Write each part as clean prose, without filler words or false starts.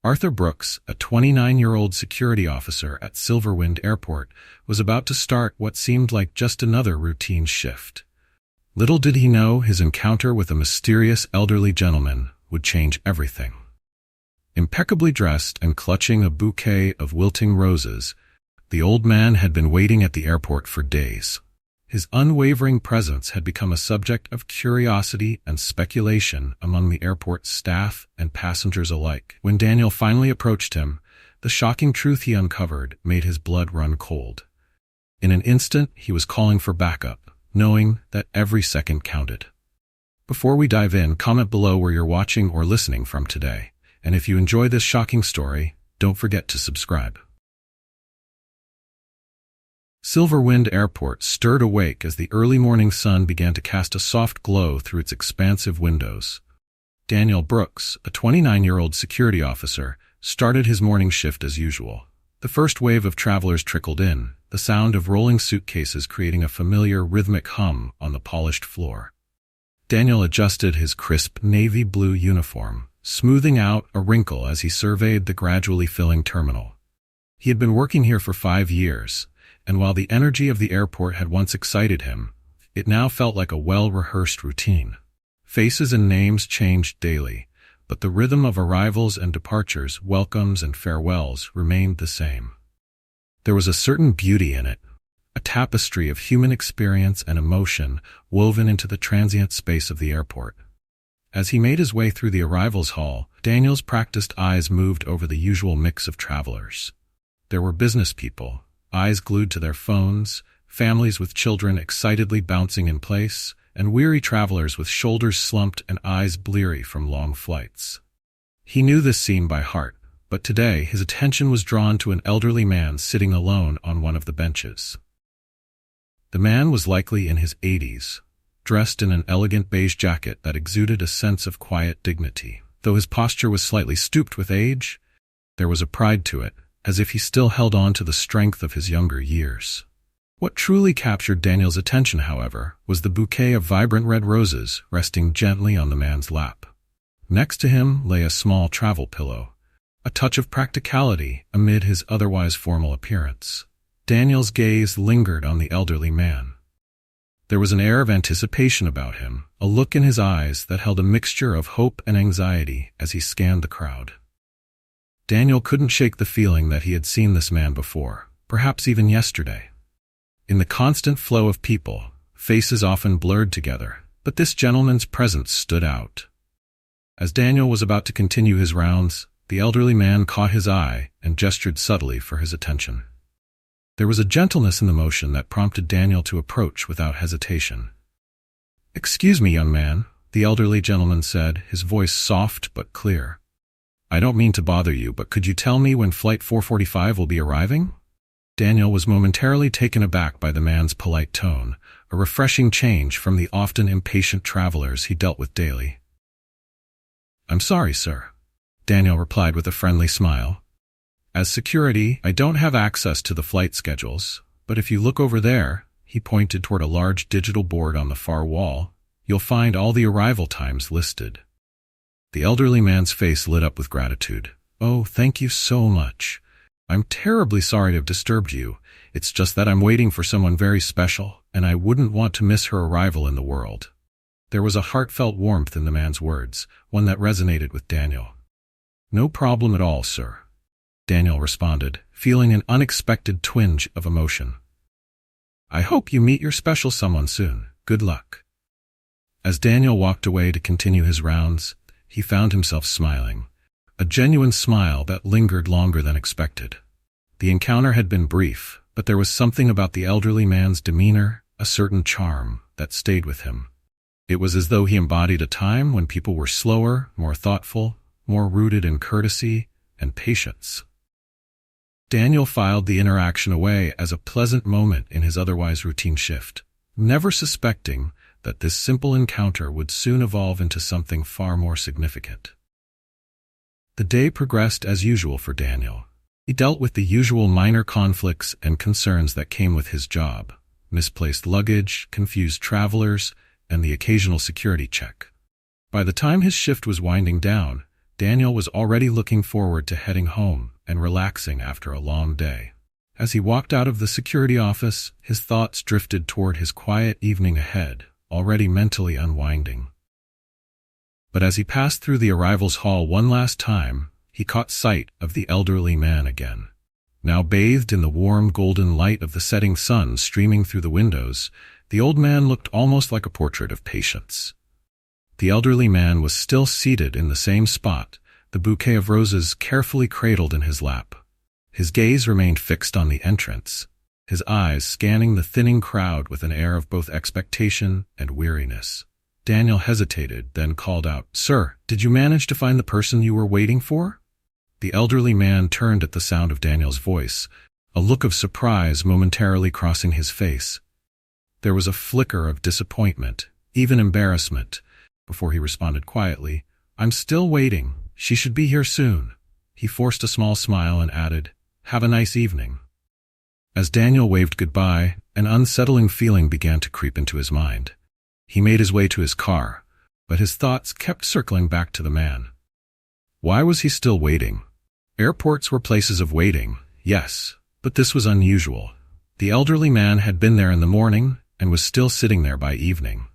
Arthur Brooks, a 29-year-old security officer at Silverwind Airport, was about to start what seemed like just another routine shift. Little did he know his encounter with a mysterious elderly gentleman would change everything. Impeccably dressed and clutching a bouquet of wilting roses, the old man had been waiting at the airport for days. His unwavering presence had become a subject of curiosity and speculation among the airport's staff and passengers alike. When Daniel finally approached him, the shocking truth he uncovered made his blood run cold. In an instant, he was calling for backup, knowing that every second counted. Before we dive in, comment below where you're watching or listening from today. And if you enjoy this shocking story, don't forget to subscribe. Silverwind Airport stirred awake as the early morning sun began to cast a soft glow through its expansive windows. Daniel Brooks, a 29-year-old security officer, started his morning shift as usual. The first wave of travelers trickled in, the sound of rolling suitcases creating a familiar rhythmic hum on the polished floor. Daniel adjusted his crisp navy blue uniform, smoothing out a wrinkle as he surveyed the gradually filling terminal. He had been working here for 5 years, and while the energy of the airport had once excited him, it now felt like a well-rehearsed routine. Faces and names changed daily, but the rhythm of arrivals and departures, welcomes and farewells remained the same. There was a certain beauty in it, a tapestry of human experience and emotion woven into the transient space of the airport. As he made his way through the arrivals hall, Daniel's practiced eyes moved over the usual mix of travelers. There were business people, eyes glued to their phones, families with children excitedly bouncing in place, and weary travelers with shoulders slumped and eyes bleary from long flights. He knew this scene by heart, but today his attention was drawn to an elderly man sitting alone on one of the benches. The man was likely in his 80s, dressed in an elegant beige jacket that exuded a sense of quiet dignity. Though his posture was slightly stooped with age, there was a pride to it, as if he still held on to the strength of his younger years. What truly captured Daniel's attention, however, was the bouquet of vibrant red roses resting gently on the man's lap. Next to him lay a small travel pillow, a touch of practicality amid his otherwise formal appearance. Daniel's gaze lingered on the elderly man. There was an air of anticipation about him, a look in his eyes that held a mixture of hope and anxiety as he scanned the crowd. Daniel couldn't shake the feeling that he had seen this man before, perhaps even yesterday. In the constant flow of people, faces often blurred together, but this gentleman's presence stood out. As Daniel was about to continue his rounds, the elderly man caught his eye and gestured subtly for his attention. There was a gentleness in the motion that prompted Daniel to approach without hesitation. "Excuse me, young man," the elderly gentleman said, his voice soft but clear. "I don't mean to bother you, but could you tell me when Flight 445 will be arriving?" Daniel was momentarily taken aback by the man's polite tone, a refreshing change from the often impatient travelers he dealt with daily. "I'm sorry, sir," Daniel replied with a friendly smile. "As security, I don't have access to the flight schedules, but if you look over there," he pointed toward a large digital board on the far wall, "you'll find all the arrival times listed." The elderly man's face lit up with gratitude. "Oh, thank you so much. I'm terribly sorry to have disturbed you. It's just that I'm waiting for someone very special, and I wouldn't want to miss her arrival in the world." There was a heartfelt warmth in the man's words, one that resonated with Daniel. "No problem at all, sir," Daniel responded, feeling an unexpected twinge of emotion. "I hope you meet your special someone soon. Good luck." As Daniel walked away to continue his rounds, he found himself smiling, a genuine smile that lingered longer than expected. The encounter had been brief, but there was something about the elderly man's demeanor, a certain charm, that stayed with him. It was as though he embodied a time when people were slower, more thoughtful, more rooted in courtesy and patience. Daniel filed the interaction away as a pleasant moment in his otherwise routine shift, never suspecting that this simple encounter would soon evolve into something far more significant. The day progressed as usual for Daniel. He dealt with the usual minor conflicts and concerns that came with his job: misplaced luggage, confused travelers, and the occasional security check. By the time his shift was winding down, Daniel was already looking forward to heading home and relaxing after a long day. As he walked out of the security office, his thoughts drifted toward his quiet evening ahead, already mentally unwinding. But as he passed through the arrivals hall one last time, he caught sight of the elderly man again. Now bathed in the warm golden light of the setting sun streaming through the windows, the old man looked almost like a portrait of patience. The elderly man was still seated in the same spot, the bouquet of roses carefully cradled in his lap. His gaze remained fixed on the entrance, his eyes scanning the thinning crowd with an air of both expectation and weariness. Daniel hesitated, then called out, "Sir, did you manage to find the person you were waiting for?" The elderly man turned at the sound of Daniel's voice, a look of surprise momentarily crossing his face. There was a flicker of disappointment, even embarrassment, before he responded quietly, "I'm still waiting. She should be here soon." He forced a small smile and added, "Have a nice evening." As Daniel waved goodbye, an unsettling feeling began to creep into his mind. He made his way to his car, but his thoughts kept circling back to the man. Why was he still waiting? Airports were places of waiting, yes, but this was unusual. The elderly man had been there in the morning and was still sitting there by evening.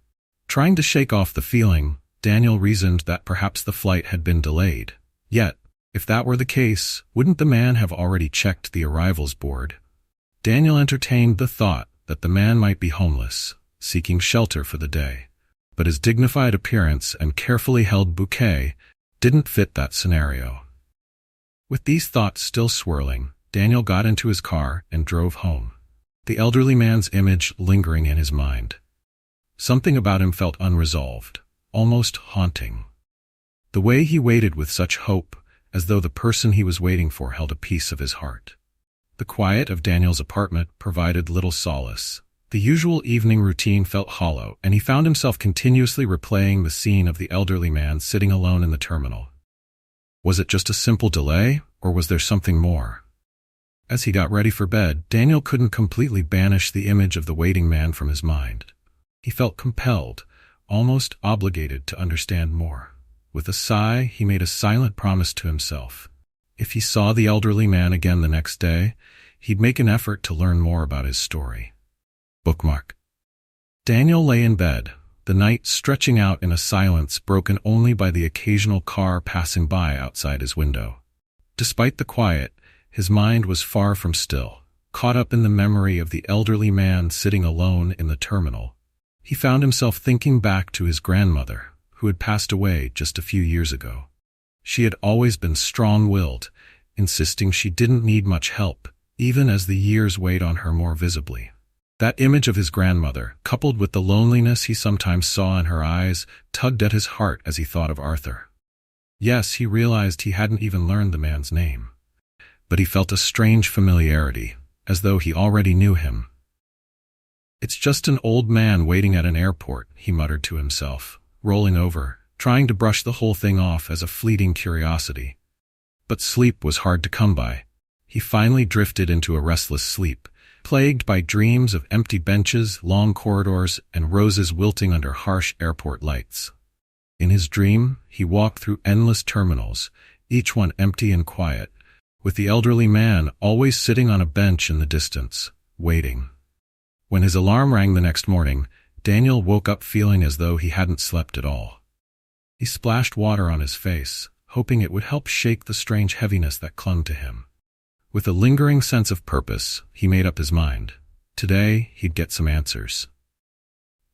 Trying to shake off the feeling, Daniel reasoned that perhaps the flight had been delayed. Yet, if that were the case, wouldn't the man have already checked the arrivals board? Daniel entertained the thought that the man might be homeless, seeking shelter for the day, but his dignified appearance and carefully held bouquet didn't fit that scenario. With these thoughts still swirling, Daniel got into his car and drove home, the elderly man's image lingering in his mind. Something about him felt unresolved, almost haunting. The way he waited with such hope, as though the person he was waiting for held a piece of his heart. The quiet of Daniel's apartment provided little solace. The usual evening routine felt hollow, and he found himself continuously replaying the scene of the elderly man sitting alone in the terminal. Was it just a simple delay, or was there something more? As he got ready for bed, Daniel couldn't completely banish the image of the waiting man from his mind. He felt compelled, almost obligated to understand more. With a sigh, he made a silent promise to himself. If he saw the elderly man again the next day, he'd make an effort to learn more about his story. Bookmark. Daniel lay in bed, the night stretching out in a silence broken only by the occasional car passing by outside his window. Despite the quiet, his mind was far from still, caught up in the memory of the elderly man sitting alone in the terminal. He found himself thinking back to his grandmother, who had passed away just a few years ago. She had always been strong-willed, insisting she didn't need much help, even as the years weighed on her more visibly. That image of his grandmother, coupled with the loneliness he sometimes saw in her eyes, tugged at his heart as he thought of Arthur. Yes, he realized he hadn't even learned the man's name. But he felt a strange familiarity, as though he already knew him. "It's just an old man waiting at an airport," he muttered to himself, rolling over, trying to brush the whole thing off as a fleeting curiosity. But sleep was hard to come by. He finally drifted into a restless sleep, plagued by dreams of empty benches, long corridors, and roses wilting under harsh airport lights. In his dream, he walked through endless terminals, each one empty and quiet, with the elderly man always sitting on a bench in the distance, waiting. When his alarm rang the next morning, Daniel woke up feeling as though he hadn't slept at all. He splashed water on his face, hoping it would help shake the strange heaviness that clung to him. With a lingering sense of purpose, he made up his mind. Today, he'd get some answers.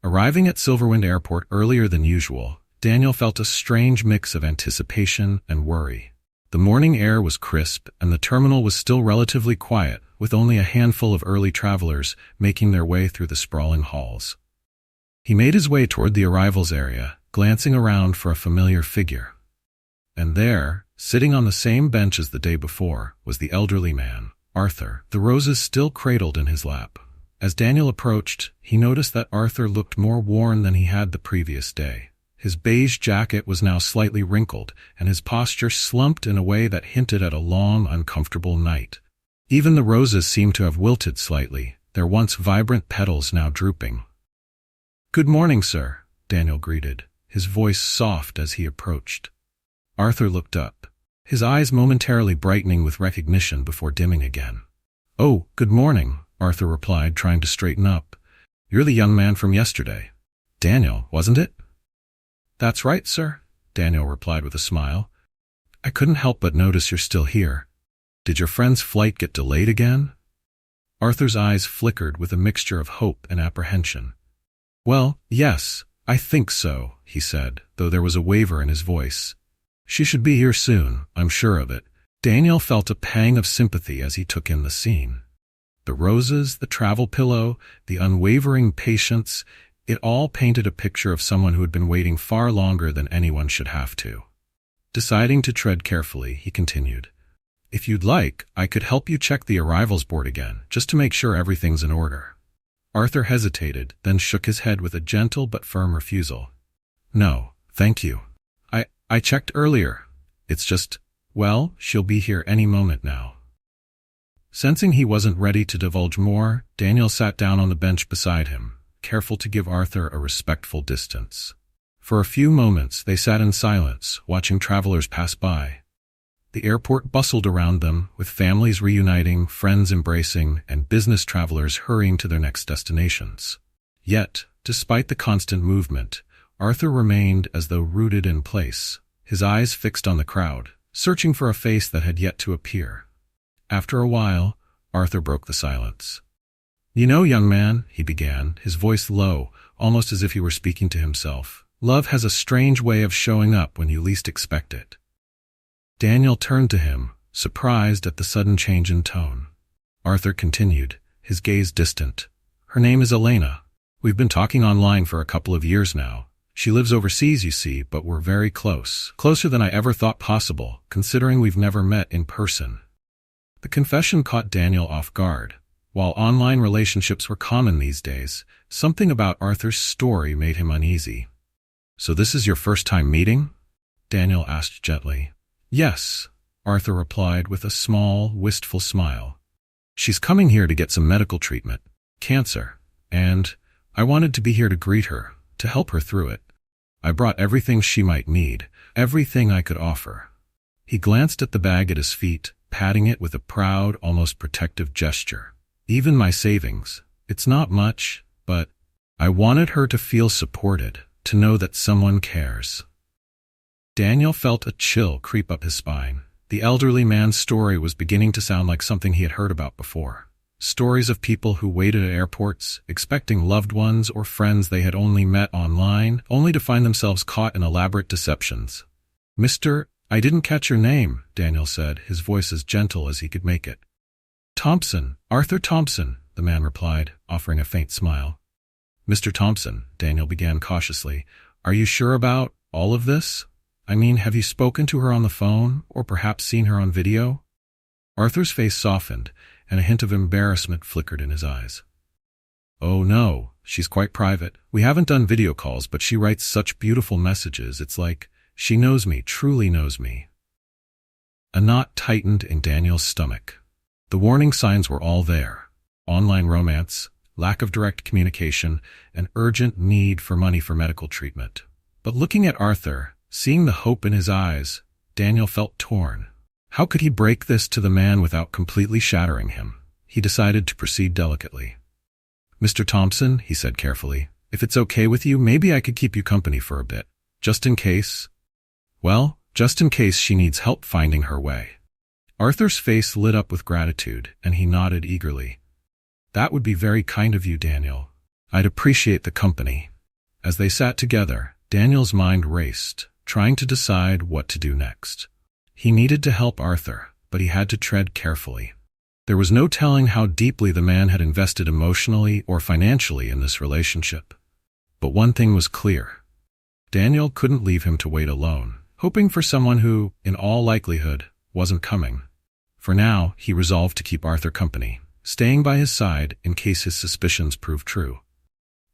Arriving at Silverwind Airport earlier than usual, Daniel felt a strange mix of anticipation and worry. The morning air was crisp, and the terminal was still relatively quiet, with only a handful of early travelers making their way through the sprawling halls. He made his way toward the arrivals area, glancing around for a familiar figure. And there, sitting on the same bench as the day before, was the elderly man, Arthur, the roses still cradled in his lap. As Daniel approached, he noticed that Arthur looked more worn than he had the previous day. His beige jacket was now slightly wrinkled, and his posture slumped in a way that hinted at a long, uncomfortable night. Even the roses seemed to have wilted slightly, their once vibrant petals now drooping. "Good morning, sir," Daniel greeted, his voice soft as he approached. Arthur looked up, his eyes momentarily brightening with recognition before dimming again. "Oh, good morning," Arthur replied, trying to straighten up. "You're the young man from yesterday. Daniel, wasn't it?" "That's right, sir," Daniel replied with a smile. "I couldn't help but notice you're still here. Did your friend's flight get delayed again?" Arthur's eyes flickered with a mixture of hope and apprehension. "Well, yes, I think so," he said, though there was a waver in his voice. "She should be here soon, I'm sure of it." Daniel felt a pang of sympathy as he took in the scene. The roses, the travel pillow, the unwavering patience, it all painted a picture of someone who had been waiting far longer than anyone should have to. Deciding to tread carefully, he continued, "If you'd like, I could help you check the arrivals board again, just to make sure everything's in order." Arthur hesitated, then shook his head with a gentle but firm refusal. "No, thank you. I checked earlier. It's just, well, she'll be here any moment now." Sensing he wasn't ready to divulge more, Daniel sat down on the bench beside him, careful to give Arthur a respectful distance. For a few moments they sat in silence, watching travelers pass by. The airport bustled around them, with families reuniting, friends embracing, and business travelers hurrying to their next destinations. Yet, despite the constant movement, Arthur remained as though rooted in place, his eyes fixed on the crowd, searching for a face that had yet to appear. After a while, Arthur broke the silence. "You know, young man," he began, his voice low, almost as if he were speaking to himself, "love has a strange way of showing up when you least expect it." Daniel turned to him, surprised at the sudden change in tone. Arthur continued, his gaze distant. "Her name is Elena. We've been talking online for a couple of years now. She lives overseas, you see, but we're very close. Closer than I ever thought possible, considering we've never met in person." The confession caught Daniel off guard. While online relationships were common these days, something about Arthur's story made him uneasy. "So this is your first time meeting?" Daniel asked gently. "Yes," Arthur replied with a small, wistful smile. "She's coming here to get some medical treatment, cancer, and I wanted to be here to greet her, to help her through it. I brought everything she might need, everything I could offer." He glanced at the bag at his feet, patting it with a proud, almost protective gesture. "Even my savings. It's not much, but I wanted her to feel supported, to know that someone cares." Daniel felt a chill creep up his spine. The elderly man's story was beginning to sound like something he had heard about before. Stories of people who waited at airports, expecting loved ones or friends they had only met online, only to find themselves caught in elaborate deceptions. "Mr. I didn't catch your name," Daniel said, his voice as gentle as he could make it. "Thompson, Arthur Thompson," the man replied, offering a faint smile. "Mr. Thompson," Daniel began cautiously, "are you sure about all of this? I mean, have you spoken to her on the phone, or perhaps seen her on video?" Arthur's face softened, and a hint of embarrassment flickered in his eyes. "Oh no, she's quite private. We haven't done video calls, but she writes such beautiful messages, it's like she knows me, truly knows me." A knot tightened in Daniel's stomach. The warning signs were all there. Online romance, lack of direct communication, and urgent need for money for medical treatment. But looking at Arthur, seeing the hope in his eyes, Daniel felt torn. How could he break this to the man without completely shattering him? He decided to proceed delicately. "Mr. Thompson," he said carefully, "if it's okay with you, maybe I could keep you company for a bit, just in case. Well, just in case she needs help finding her way." Arthur's face lit up with gratitude, and he nodded eagerly. "That would be very kind of you, Daniel. I'd appreciate the company." As they sat together, Daniel's mind raced, trying to decide what to do next. He needed to help Arthur, but he had to tread carefully. There was no telling how deeply the man had invested emotionally or financially in this relationship. But one thing was clear. Daniel couldn't leave him to wait alone, hoping for someone who, in all likelihood, wasn't coming. For now, he resolved to keep Arthur company, staying by his side in case his suspicions proved true.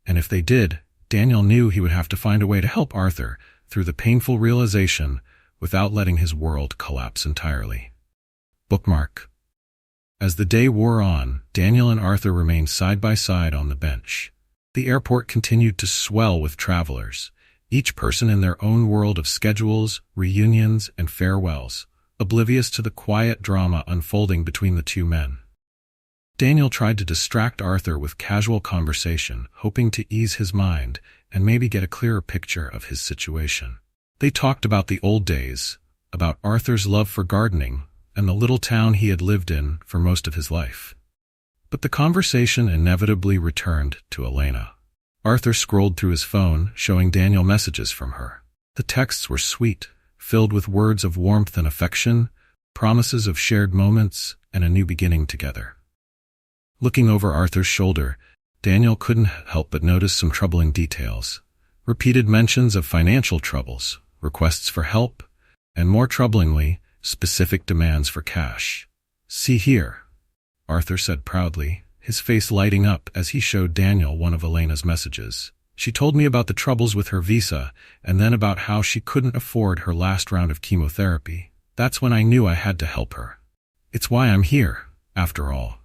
And if they did, Daniel knew he would have to find a way to help Arthur through the painful realization without letting his world collapse entirely. Bookmark. As the day wore on, Daniel and Arthur remained side by side on the bench. The airport continued to swell with travelers, each person in their own world of schedules, reunions, and farewells, oblivious to the quiet drama unfolding between the two men. Daniel tried to distract Arthur with casual conversation, hoping to ease his mind and maybe get a clearer picture of his situation. They talked about the old days, about Arthur's love for gardening, and the little town he had lived in for most of his life. But the conversation inevitably returned to Elena. Arthur scrolled through his phone, showing Daniel messages from her. The texts were sweet, filled with words of warmth and affection, promises of shared moments, and a new beginning together. Looking over Arthur's shoulder, Daniel couldn't help but notice some troubling details. Repeated mentions of financial troubles, requests for help, and more troublingly, specific demands for cash. "See here," Arthur said proudly, his face lighting up as he showed Daniel one of Elena's messages. "She told me about the troubles with her visa, and then about how she couldn't afford her last round of chemotherapy. That's when I knew I had to help her. It's why I'm here, after all."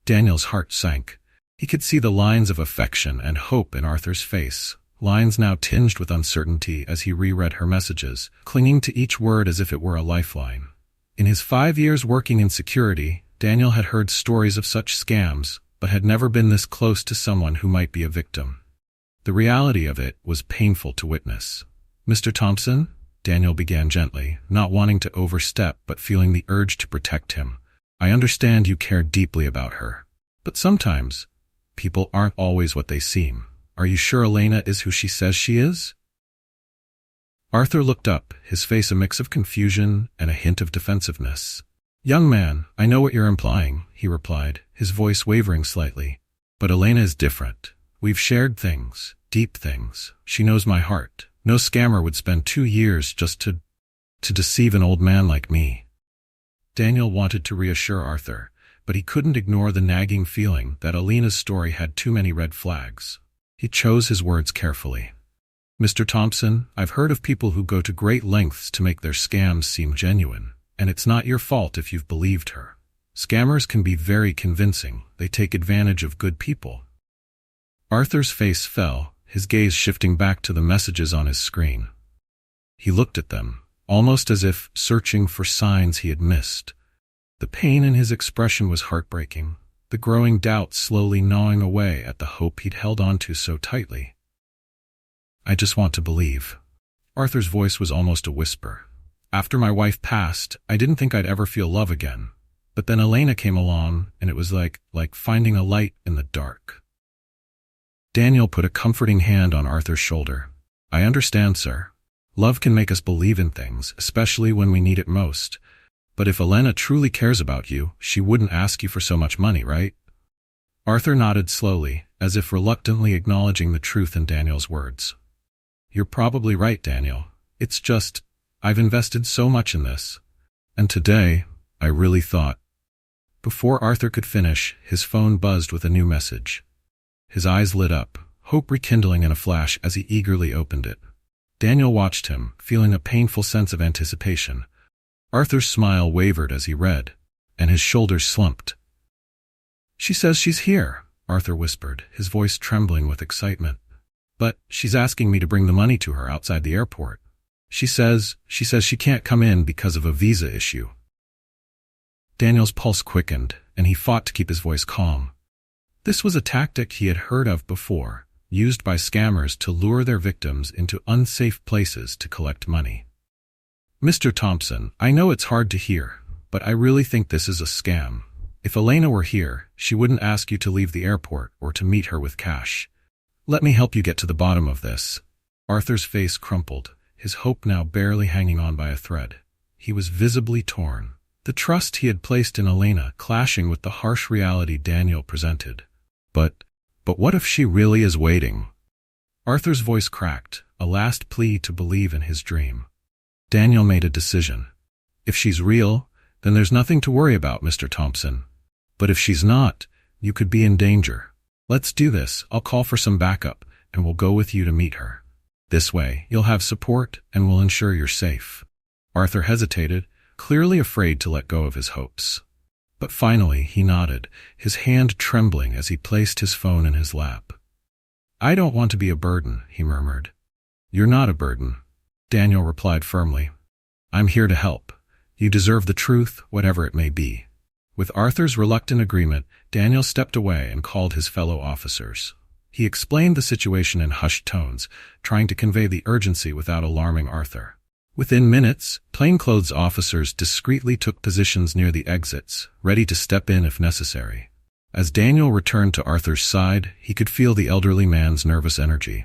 Daniel's heart sank. He could see the lines of affection and hope in Arthur's face, lines now tinged with uncertainty as he reread her messages, clinging to each word as if it were a lifeline. In his 5 years working in security, Daniel had heard stories of such scams, but had never been this close to someone who might be a victim. The reality of it was painful to witness. "Mr. Thompson," Daniel began gently, not wanting to overstep but feeling the urge to protect him. "I understand you care deeply about her. But sometimes, people aren't always what they seem. Are you sure Elena is who she says she is?" Arthur looked up, his face a mix of confusion and a hint of defensiveness. "Young man, I know what you're implying," he replied, his voice wavering slightly. "But Elena is different. We've shared things, deep things. She knows my heart. No scammer would spend 2 years just to deceive an old man like me." Daniel wanted to reassure Arthur, but he couldn't ignore the nagging feeling that Elena's story had too many red flags. He chose his words carefully. "Mr. Thompson, I've heard of people who go to great lengths to make their scams seem genuine. And it's not your fault if you've believed her. Scammers can be very convincing. They take advantage of good people." Arthur's face fell, his gaze shifting back to the messages on his screen. He looked at them, almost as if searching for signs he had missed. The pain in his expression was heartbreaking, the growing doubt slowly gnawing away at the hope he'd held onto so tightly. "I just want to believe." Arthur's voice was almost a whisper. "After my wife passed, I didn't think I'd ever feel love again. But then Elena came along, and it was like finding a light in the dark." Daniel put a comforting hand on Arthur's shoulder. "I understand, sir. Love can make us believe in things, especially when we need it most. But if Elena truly cares about you, she wouldn't ask you for so much money, right?" Arthur nodded slowly, as if reluctantly acknowledging the truth in Daniel's words. "You're probably right, Daniel. It's just, I've invested so much in this. And today, I really thought." Before Arthur could finish, his phone buzzed with a new message. His eyes lit up, hope rekindling in a flash as he eagerly opened it. Daniel watched him, feeling a painful sense of anticipation. Arthur's smile wavered as he read, and his shoulders slumped. "She says she's here," Arthur whispered, his voice trembling with excitement. "But she's asking me to bring the money to her outside the airport. She says she can't come in because of a visa issue." Daniel's pulse quickened, and he fought to keep his voice calm. This was a tactic he had heard of before, used by scammers to lure their victims into unsafe places to collect money. "Mr. Thompson, I know it's hard to hear, but I really think this is a scam. If Elena were here, she wouldn't ask you to leave the airport or to meet her with cash. Let me help you get to the bottom of this." Arthur's face crumpled, his hope now barely hanging on by a thread. He was visibly torn, the trust he had placed in Elena clashing with the harsh reality Daniel presented. But what if she really is waiting? Arthur's voice cracked, a last plea to believe in his dream. Daniel made a decision. "If she's real, then there's nothing to worry about, Mr. Thompson. But if she's not, you could be in danger. Let's do this. I'll call for some backup, and we'll go with you to meet her. This way, you'll have support, and we'll ensure you're safe." Arthur hesitated, clearly afraid to let go of his hopes. But finally, he nodded, his hand trembling as he placed his phone in his lap. "I don't want to be a burden," he murmured. "You're not a burden," Daniel replied firmly. "I'm here to help. You deserve the truth, whatever it may be." With Arthur's reluctant agreement, Daniel stepped away and called his fellow officers. He explained the situation in hushed tones, trying to convey the urgency without alarming Arthur. Within minutes, plainclothes officers discreetly took positions near the exits, ready to step in if necessary. As Daniel returned to Arthur's side, he could feel the elderly man's nervous energy.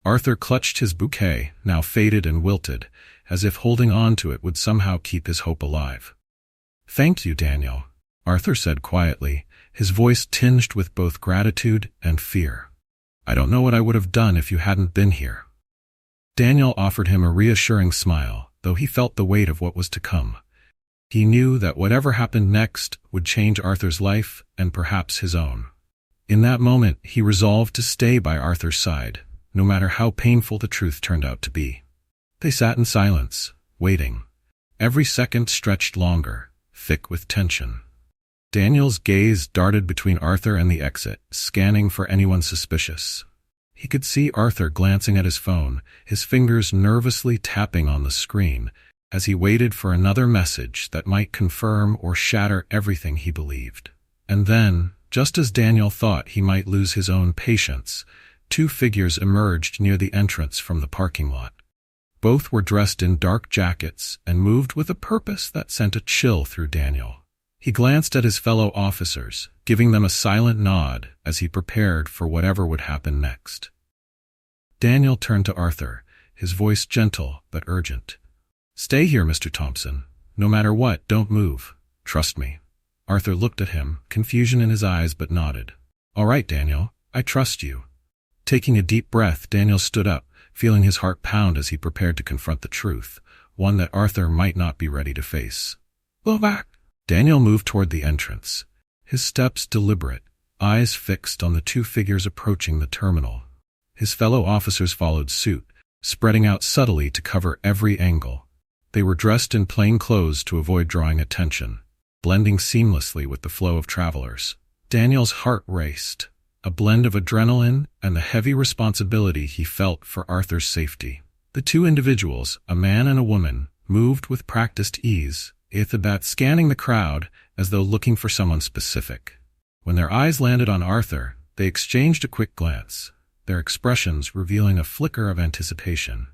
Arthur clutched his bouquet, now faded and wilted, as if holding on to it would somehow keep his hope alive. "Thank you, Daniel," Arthur said quietly, his voice tinged with both gratitude and fear. "I don't know what I would have done if you hadn't been here." Daniel offered him a reassuring smile, though he felt the weight of what was to come. He knew that whatever happened next would change Arthur's life and perhaps his own. In that moment, he resolved to stay by Arthur's side, no matter how painful the truth turned out to be. They sat in silence, waiting. Every second stretched longer, thick with tension. Daniel's gaze darted between Arthur and the exit, scanning for anyone suspicious. He could see Arthur glancing at his phone, his fingers nervously tapping on the screen, as he waited for another message that might confirm or shatter everything he believed. And then, just as Daniel thought he might lose his own patience, two figures emerged near the entrance from the parking lot. Both were dressed in dark jackets and moved with a purpose that sent a chill through Daniel. He glanced at his fellow officers, giving them a silent nod as he prepared for whatever would happen next. Daniel turned to Arthur, his voice gentle but urgent. "Stay here, Mr. Thompson. No matter what, don't move. Trust me." Arthur looked at him, confusion in his eyes, but nodded. "All right, Daniel, I trust you." Taking a deep breath, Daniel stood up, feeling his heart pound as he prepared to confront the truth, one that Arthur might not be ready to face. "Go back." Daniel moved toward the entrance, his steps deliberate, eyes fixed on the two figures approaching the terminal. His fellow officers followed suit, spreading out subtly to cover every angle. They were dressed in plain clothes to avoid drawing attention, blending seamlessly with the flow of travelers. Daniel's heart raced, a blend of adrenaline and the heavy responsibility he felt for Arthur's safety. The two individuals, a man and a woman, moved with practiced ease, Ithabat scanning the crowd as though looking for someone specific. When their eyes landed on Arthur, they exchanged a quick glance, their expressions revealing a flicker of anticipation.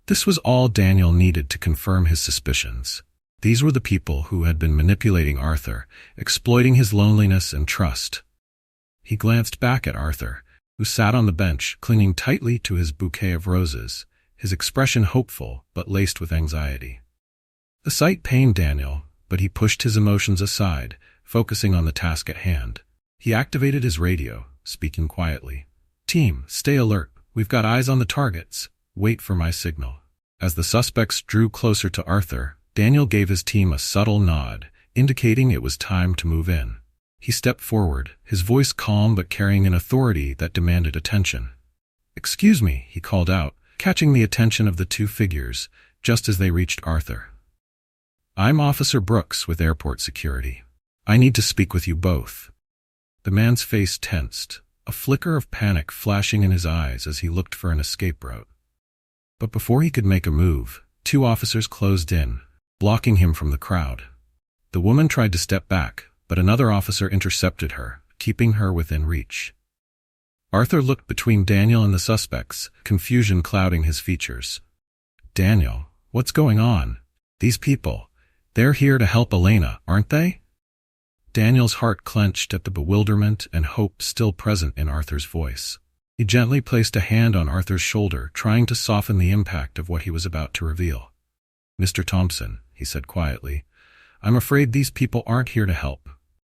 This was all Daniel needed to confirm his suspicions. These were the people who had been manipulating Arthur, exploiting his loneliness and trust. He glanced back at Arthur, who sat on the bench, clinging tightly to his bouquet of roses, his expression hopeful but laced with anxiety. The sight pained Daniel, but he pushed his emotions aside, focusing on the task at hand. He activated his radio, speaking quietly. "Team, stay alert. We've got eyes on the targets. Wait for my signal." As the suspects drew closer to Arthur, Daniel gave his team a subtle nod, indicating it was time to move in. He stepped forward, his voice calm but carrying an authority that demanded attention. "Excuse me," he called out, catching the attention of the two figures, just as they reached Arthur. "I'm Officer Brooks with Airport Security. I need to speak with you both." The man's face tensed, a flicker of panic flashing in his eyes as he looked for an escape route. But before he could make a move, two officers closed in, blocking him from the crowd. The woman tried to step back, but another officer intercepted her, keeping her within reach. Arthur looked between Daniel and the suspects, confusion clouding his features. "Daniel, what's going on? These people, they're here to help Elena, aren't they?" Daniel's heart clenched at the bewilderment and hope still present in Arthur's voice. He gently placed a hand on Arthur's shoulder, trying to soften the impact of what he was about to reveal. "Mr. Thompson," he said quietly, "I'm afraid these people aren't here to help.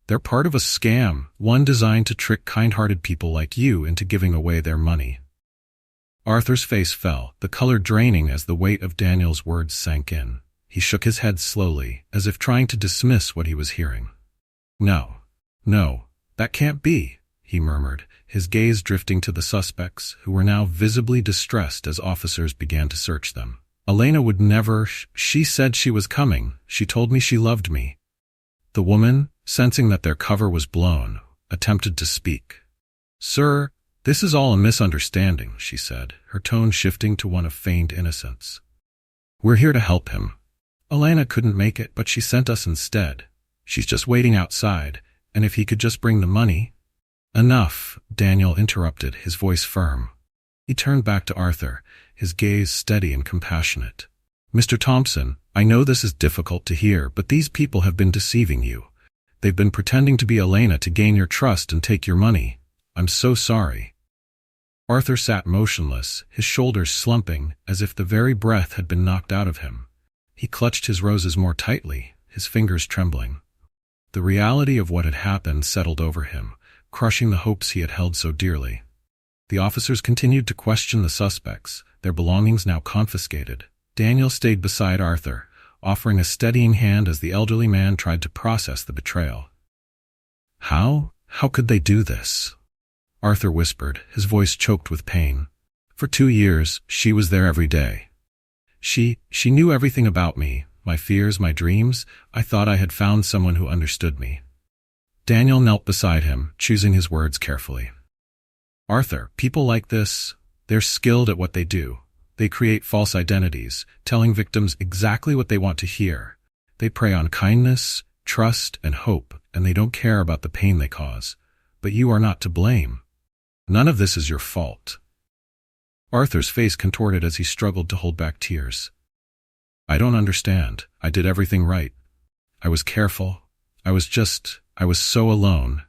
They're part of a scam, one designed to trick kind-hearted people like you into giving away their money." Arthur's face fell, the color draining as the weight of Daniel's words sank in. He shook his head slowly, as if trying to dismiss what he was hearing. No, that can't be," he murmured, his gaze drifting to the suspects, who were now visibly distressed as officers began to search them. "Elena would never. She said she was coming. She told me she loved me." The woman, sensing that their cover was blown, attempted to speak. "Sir, "This is all a misunderstanding," she said, her tone shifting to one of feigned innocence. "We're here to help him. Elena couldn't make it, but she sent us instead. She's just waiting outside, and if he could just bring the money—" "Enough," Daniel interrupted, his voice firm. He turned back to Arthur, his gaze steady and compassionate. "Mr. Thompson, I know this is difficult to hear, but these people have been deceiving you. They've been pretending to be Elena to gain your trust and take your money. I'm so sorry." Arthur sat motionless, his shoulders slumping as if the very breath had been knocked out of him. He clutched his roses more tightly, his fingers trembling. The reality of what had happened settled over him, crushing the hopes he had held so dearly. The officers continued to question the suspects, their belongings now confiscated. Daniel stayed beside Arthur, offering a steadying hand as the elderly man tried to process the betrayal. How could they do this?" Arthur whispered, his voice choked with pain. "For 2 years, she was there every day. She knew everything about me, my fears, my dreams. I thought I had found someone who understood me." Daniel knelt beside him, choosing his words carefully. "Arthur, people like this, they're skilled at what they do. They create false identities, telling victims exactly what they want to hear. They prey on kindness, trust, and hope, and they don't care about the pain they cause. But you are not to blame. None of this is your fault." Arthur's face contorted as he struggled to hold back tears. "I don't understand. I did everything right. I was careful. I was so alone."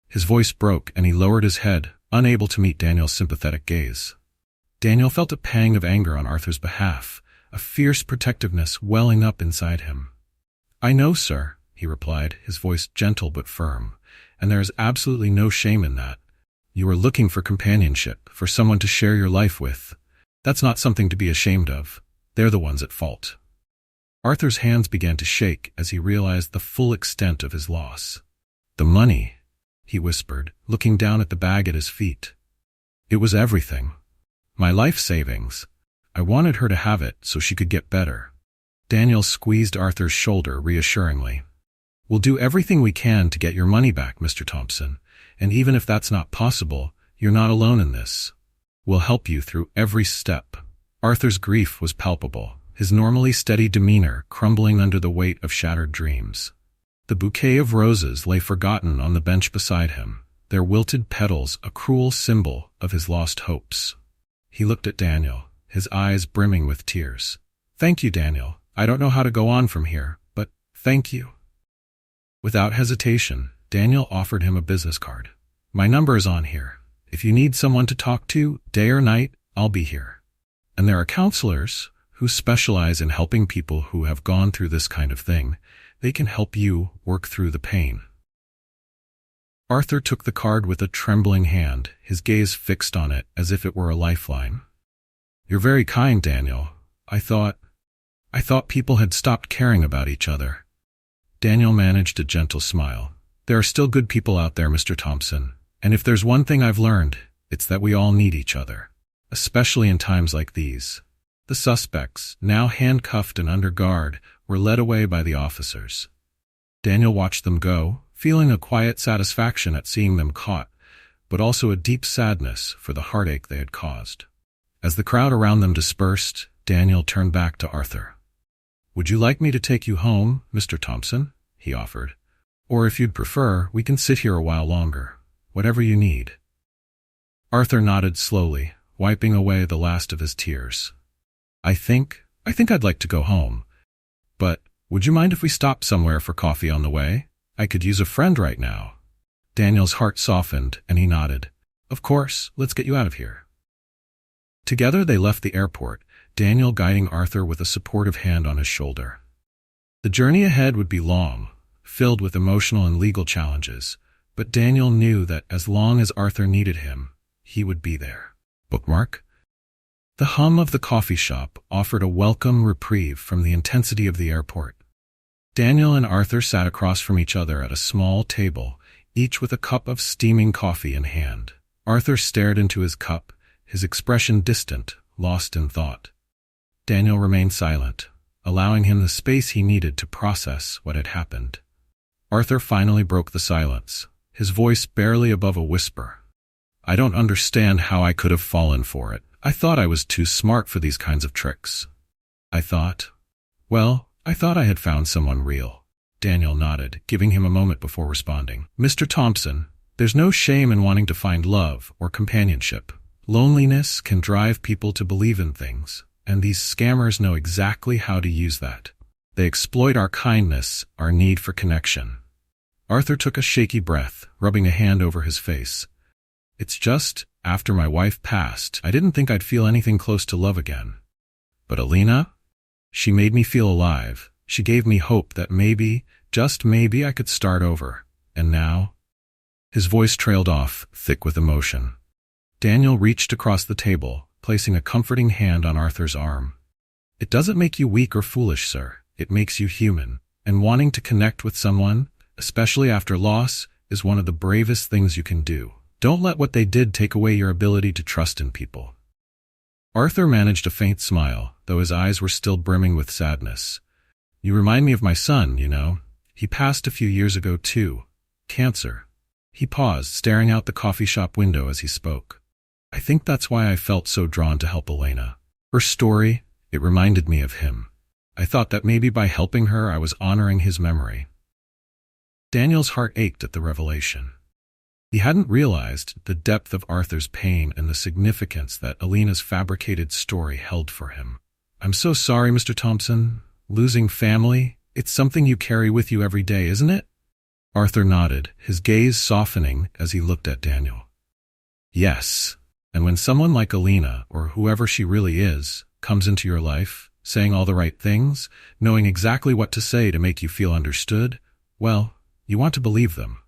His voice broke and he lowered his head, unable to meet Daniel's sympathetic gaze. Daniel felt a pang of anger on Arthur's behalf, a fierce protectiveness welling up inside him. "I know, sir," he replied, his voice gentle but firm, "and there is absolutely no shame in that. You are looking for companionship, for someone to share your life with. That's not something to be ashamed of. They're the ones at fault." Arthur's hands began to shake as he realized the full extent of his loss. "The money," he whispered, looking down at the bag at his feet. "It was everything. My life savings. I wanted her to have it so she could get better." Daniel squeezed Arthur's shoulder reassuringly. "We'll do everything we can to get your money back, Mr. Thompson. And even if that's not possible, you're not alone in this. We'll help you through every step." Arthur's grief was palpable, his normally steady demeanor crumbling under the weight of shattered dreams. The bouquet of roses lay forgotten on the bench beside him, their wilted petals a cruel symbol of his lost hopes. He looked at Daniel, his eyes brimming with tears. "Thank you, Daniel. I don't know how to go on from here, but thank you." Without hesitation, Daniel offered him a business card. "My number is on here. If you need someone to talk to, day or night, I'll be here. And there are counselors who specialize in helping people who have gone through this kind of thing. They can help you work through the pain." Arthur took the card with a trembling hand, his gaze fixed on it as if it were a lifeline. "You're very kind, Daniel. I thought people had stopped caring about each other." Daniel managed a gentle smile. "There are still good people out there, Mr. Thompson, and if there's one thing I've learned, it's that we all need each other, especially in times like these." The suspects, now handcuffed and under guard, were led away by the officers. Daniel watched them go, feeling a quiet satisfaction at seeing them caught, but also a deep sadness for the heartache they had caused. As the crowd around them dispersed, Daniel turned back to Arthur. "Would you like me to take you home, Mr. Thompson?" he offered. "Or if you'd prefer, we can sit here a while longer. Whatever you need." Arthur nodded slowly, wiping away the last of his tears. I think I'd like to go home. But would you mind if we stopped somewhere for coffee on the way? I could use a friend right now." Daniel's heart softened, and he nodded. "Of course, let's get you out of here." Together they left the airport, Daniel guiding Arthur with a supportive hand on his shoulder. The journey ahead would be long, filled with emotional and legal challenges, but Daniel knew that as long as Arthur needed him, he would be there. Bookmark. The hum of the coffee shop offered a welcome reprieve from the intensity of the airport. Daniel and Arthur sat across from each other at a small table, each with a cup of steaming coffee in hand. Arthur stared into his cup, his expression distant, lost in thought. Daniel remained silent, allowing him the space he needed to process what had happened. Arthur finally broke the silence, his voice barely above a whisper. I don't understand how I could have fallen for it. I thought I was too smart for these kinds of tricks. I thought I had found someone real. Daniel nodded, giving him a moment before responding. Mr. Thompson, there's no shame in wanting to find love or companionship. Loneliness can drive people to believe in things, and these scammers know exactly how to use that. They exploit our kindness, our need for connection. Arthur took a shaky breath, rubbing a hand over his face. It's just, after my wife passed, I didn't think I'd feel anything close to love again. But Alina? She made me feel alive. She gave me hope that maybe, just maybe, I could start over. And now? His voice trailed off, thick with emotion. Daniel reached across the table, placing a comforting hand on Arthur's arm. It doesn't make you weak or foolish, sir. It makes you human. And wanting to connect with someone, especially after loss, is one of the bravest things you can do. Don't let what they did take away your ability to trust in people. Arthur managed a faint smile, though his eyes were still brimming with sadness. You remind me of my son, you know. He passed a few years ago, too. Cancer. He paused, staring out the coffee shop window as he spoke. I think that's why I felt so drawn to help Elena. Her story, it reminded me of him. I thought that maybe by helping her I was honoring his memory. Daniel's heart ached at the revelation. He hadn't realized the depth of Arthur's pain and the significance that Elena's fabricated story held for him. I'm so sorry, Mr. Thompson. Losing family, it's something you carry with you every day, isn't it? Arthur nodded, his gaze softening as he looked at Daniel. Yes, and when someone like Elena, or whoever she really is, comes into your life, saying all the right things, knowing exactly what to say to make you feel understood, well, you want to believe them.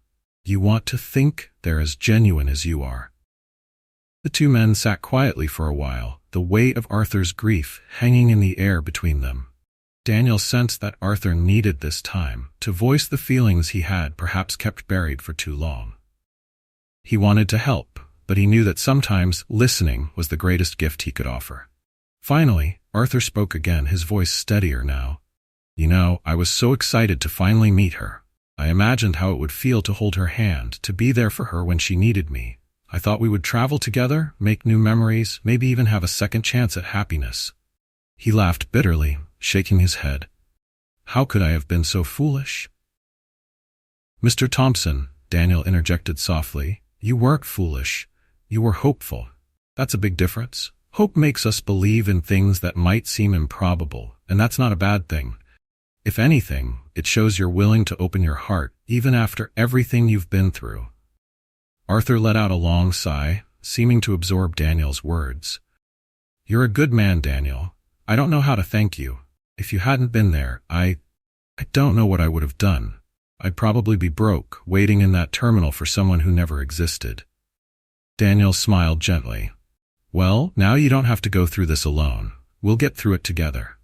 You want to think they're as genuine as you are. The two men sat quietly for a while, the weight of Arthur's grief hanging in the air between them. Daniel sensed that Arthur needed this time to voice the feelings he had perhaps kept buried for too long. He wanted to help, but he knew that sometimes listening was the greatest gift he could offer. Finally, Arthur spoke again, his voice steadier now. You know, I was so excited to finally meet her. I imagined how it would feel to hold her hand, to be there for her when she needed me. I thought we would travel together, make new memories, maybe even have a second chance at happiness. He laughed bitterly, shaking his head. How could I have been so foolish? Mr. Thompson, Daniel interjected softly, you weren't foolish. You were hopeful. That's a big difference. Hope makes us believe in things that might seem improbable, and that's not a bad thing. If anything, it shows you're willing to open your heart, even after everything you've been through. Arthur let out a long sigh, seeming to absorb Daniel's words. You're a good man, Daniel. I don't know how to thank you. If you hadn't been there, I don't know what I would have done. I'd probably be broke, waiting in that terminal for someone who never existed. Daniel smiled gently. Well, now you don't have to go through this alone. We'll get through it together.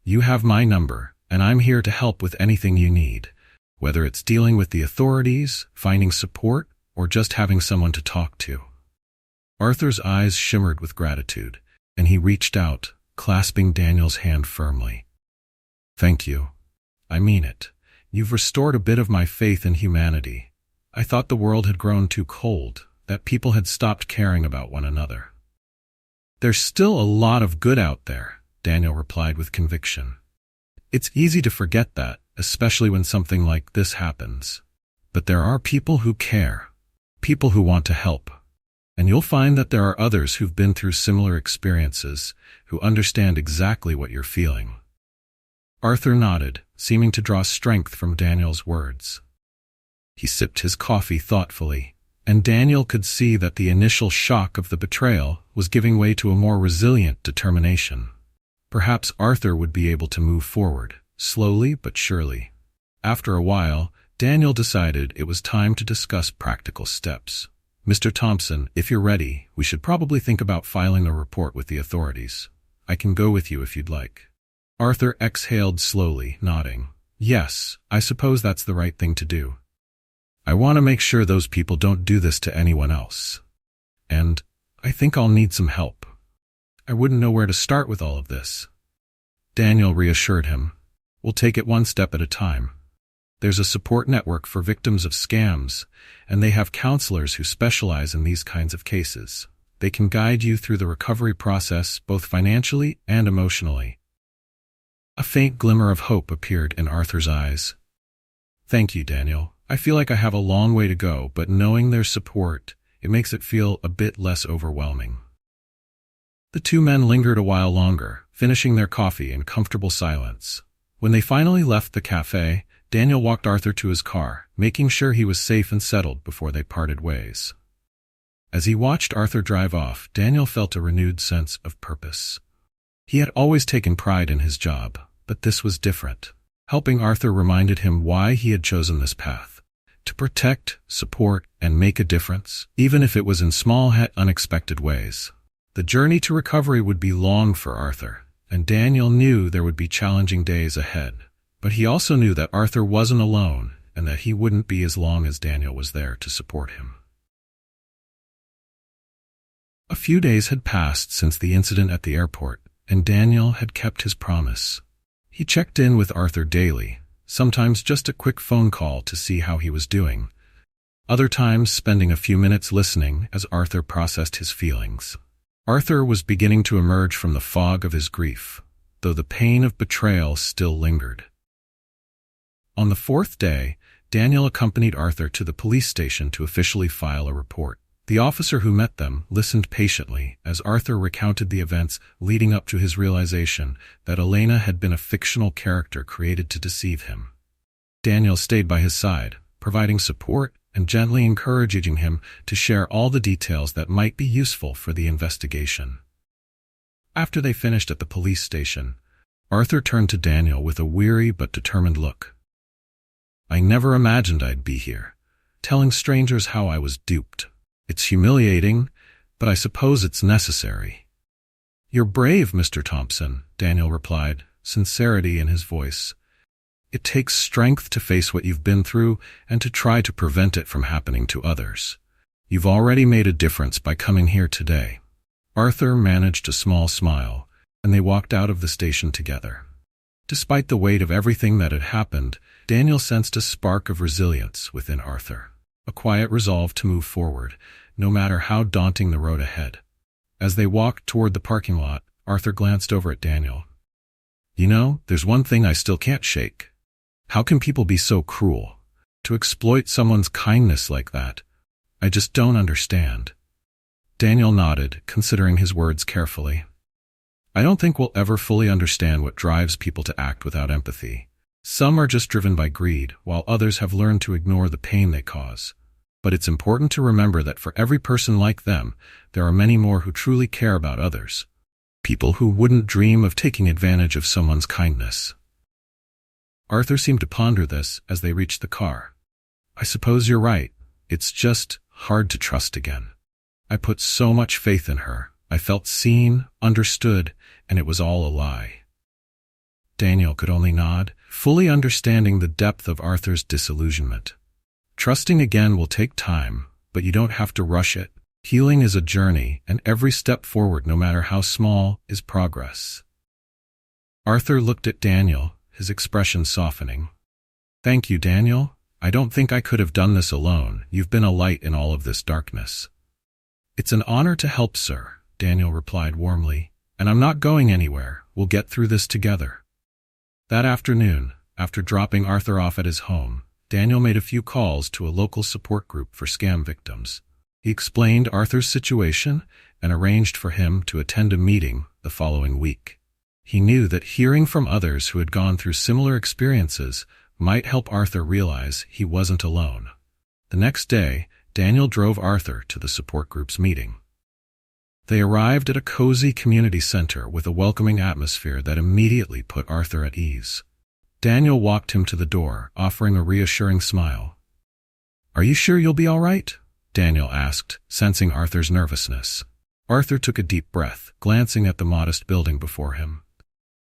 You have my number, and I'm here to help with anything you need, whether it's dealing with the authorities, finding support, or just having someone to talk to. Arthur's eyes shimmered with gratitude, and he reached out, clasping Daniel's hand firmly. Thank you. I mean it. You've restored a bit of my faith in humanity. I thought the world had grown too cold, that people had stopped caring about one another. There's still a lot of good out there, Daniel replied with conviction. It's easy to forget that, especially when something like this happens. But there are people who care, people who want to help. And you'll find that there are others who've been through similar experiences, who understand exactly what you're feeling. Arthur nodded, seeming to draw strength from Daniel's words. He sipped his coffee thoughtfully, and Daniel could see that the initial shock of the betrayal was giving way to a more resilient determination. Perhaps Arthur would be able to move forward, slowly but surely. After a while, Daniel decided it was time to discuss practical steps. Mr. Thompson, if you're ready, we should probably think about filing a report with the authorities. I can go with you if you'd like. Arthur exhaled slowly, nodding. Yes, I suppose that's the right thing to do. I want to make sure those people don't do this to anyone else. And I think I'll need some help. I wouldn't know where to start with all of this. Daniel reassured him. We'll take it one step at a time. There's a support network for victims of scams, and they have counselors who specialize in these kinds of cases. They can guide you through the recovery process, both financially and emotionally. A faint glimmer of hope appeared in Arthur's eyes. Thank you, Daniel. I feel like I have a long way to go, but knowing there's support, it makes it feel a bit less overwhelming. The two men lingered a while longer, finishing their coffee in comfortable silence. When they finally left the cafe, Daniel walked Arthur to his car, making sure he was safe and settled before they parted ways. As he watched Arthur drive off, Daniel felt a renewed sense of purpose. He had always taken pride in his job, but this was different. Helping Arthur reminded him why he had chosen this path: to protect, support, and make a difference, even if it was in small yet unexpected ways. The journey to recovery would be long for Arthur, and Daniel knew there would be challenging days ahead. But he also knew that Arthur wasn't alone, and that he wouldn't be as long as Daniel was there to support him. A few days had passed since the incident at the airport, and Daniel had kept his promise. He checked in with Arthur daily, sometimes just a quick phone call to see how he was doing, other times spending a few minutes listening as Arthur processed his feelings. Arthur was beginning to emerge from the fog of his grief, though the pain of betrayal still lingered. On the fourth day, Daniel accompanied Arthur to the police station to officially file a report. The officer who met them listened patiently as Arthur recounted the events leading up to his realization that Elena had been a fictional character created to deceive him. Daniel stayed by his side, providing support and gently encouraging him to share all the details that might be useful for the investigation. After they finished at the police station, Arthur turned to Daniel with a weary but determined look. "I never imagined I'd be here, telling strangers how I was duped. It's humiliating, but I suppose it's necessary." "You're brave, Mr. Thompson," Daniel replied, sincerity in his voice. "It takes strength to face what you've been through and to try to prevent it from happening to others. You've already made a difference by coming here today." Arthur managed a small smile, and they walked out of the station together. Despite the weight of everything that had happened, Daniel sensed a spark of resilience within Arthur, a quiet resolve to move forward, no matter how daunting the road ahead. As they walked toward the parking lot, Arthur glanced over at Daniel. "You know, there's one thing I still can't shake. How can people be so cruel? To exploit someone's kindness like that? I just don't understand." Daniel nodded, considering his words carefully. "I don't think we'll ever fully understand what drives people to act without empathy. Some are just driven by greed, while others have learned to ignore the pain they cause. But it's important to remember that for every person like them, there are many more who truly care about others. People who wouldn't dream of taking advantage of someone's kindness." Arthur seemed to ponder this as they reached the car. "I suppose you're right. It's just hard to trust again. I put so much faith in her. I felt seen, understood, and it was all a lie." Daniel could only nod, fully understanding the depth of Arthur's disillusionment. Trusting again will take time, but you don't have to rush it. Healing is a journey, and every step forward, no matter how small, is progress. Arthur looked at Daniel, his expression softening. "Thank you, Daniel. I don't think I could have done this alone. You've been a light in all of this darkness." "It's an honor to help, sir," Daniel replied warmly. "And I'm not going anywhere. We'll get through this together." That afternoon, after dropping Arthur off at his home, Daniel made a few calls to a local support group for scam victims. He explained Arthur's situation and arranged for him to attend a meeting the following week. He knew that hearing from others who had gone through similar experiences might help Arthur realize he wasn't alone. The next day, Daniel drove Arthur to the support group's meeting. They arrived at a cozy community center with a welcoming atmosphere that immediately put Arthur at ease. Daniel walked him to the door, offering a reassuring smile. "Are you sure you'll be all right?" Daniel asked, sensing Arthur's nervousness. Arthur took a deep breath, glancing at the modest building before him.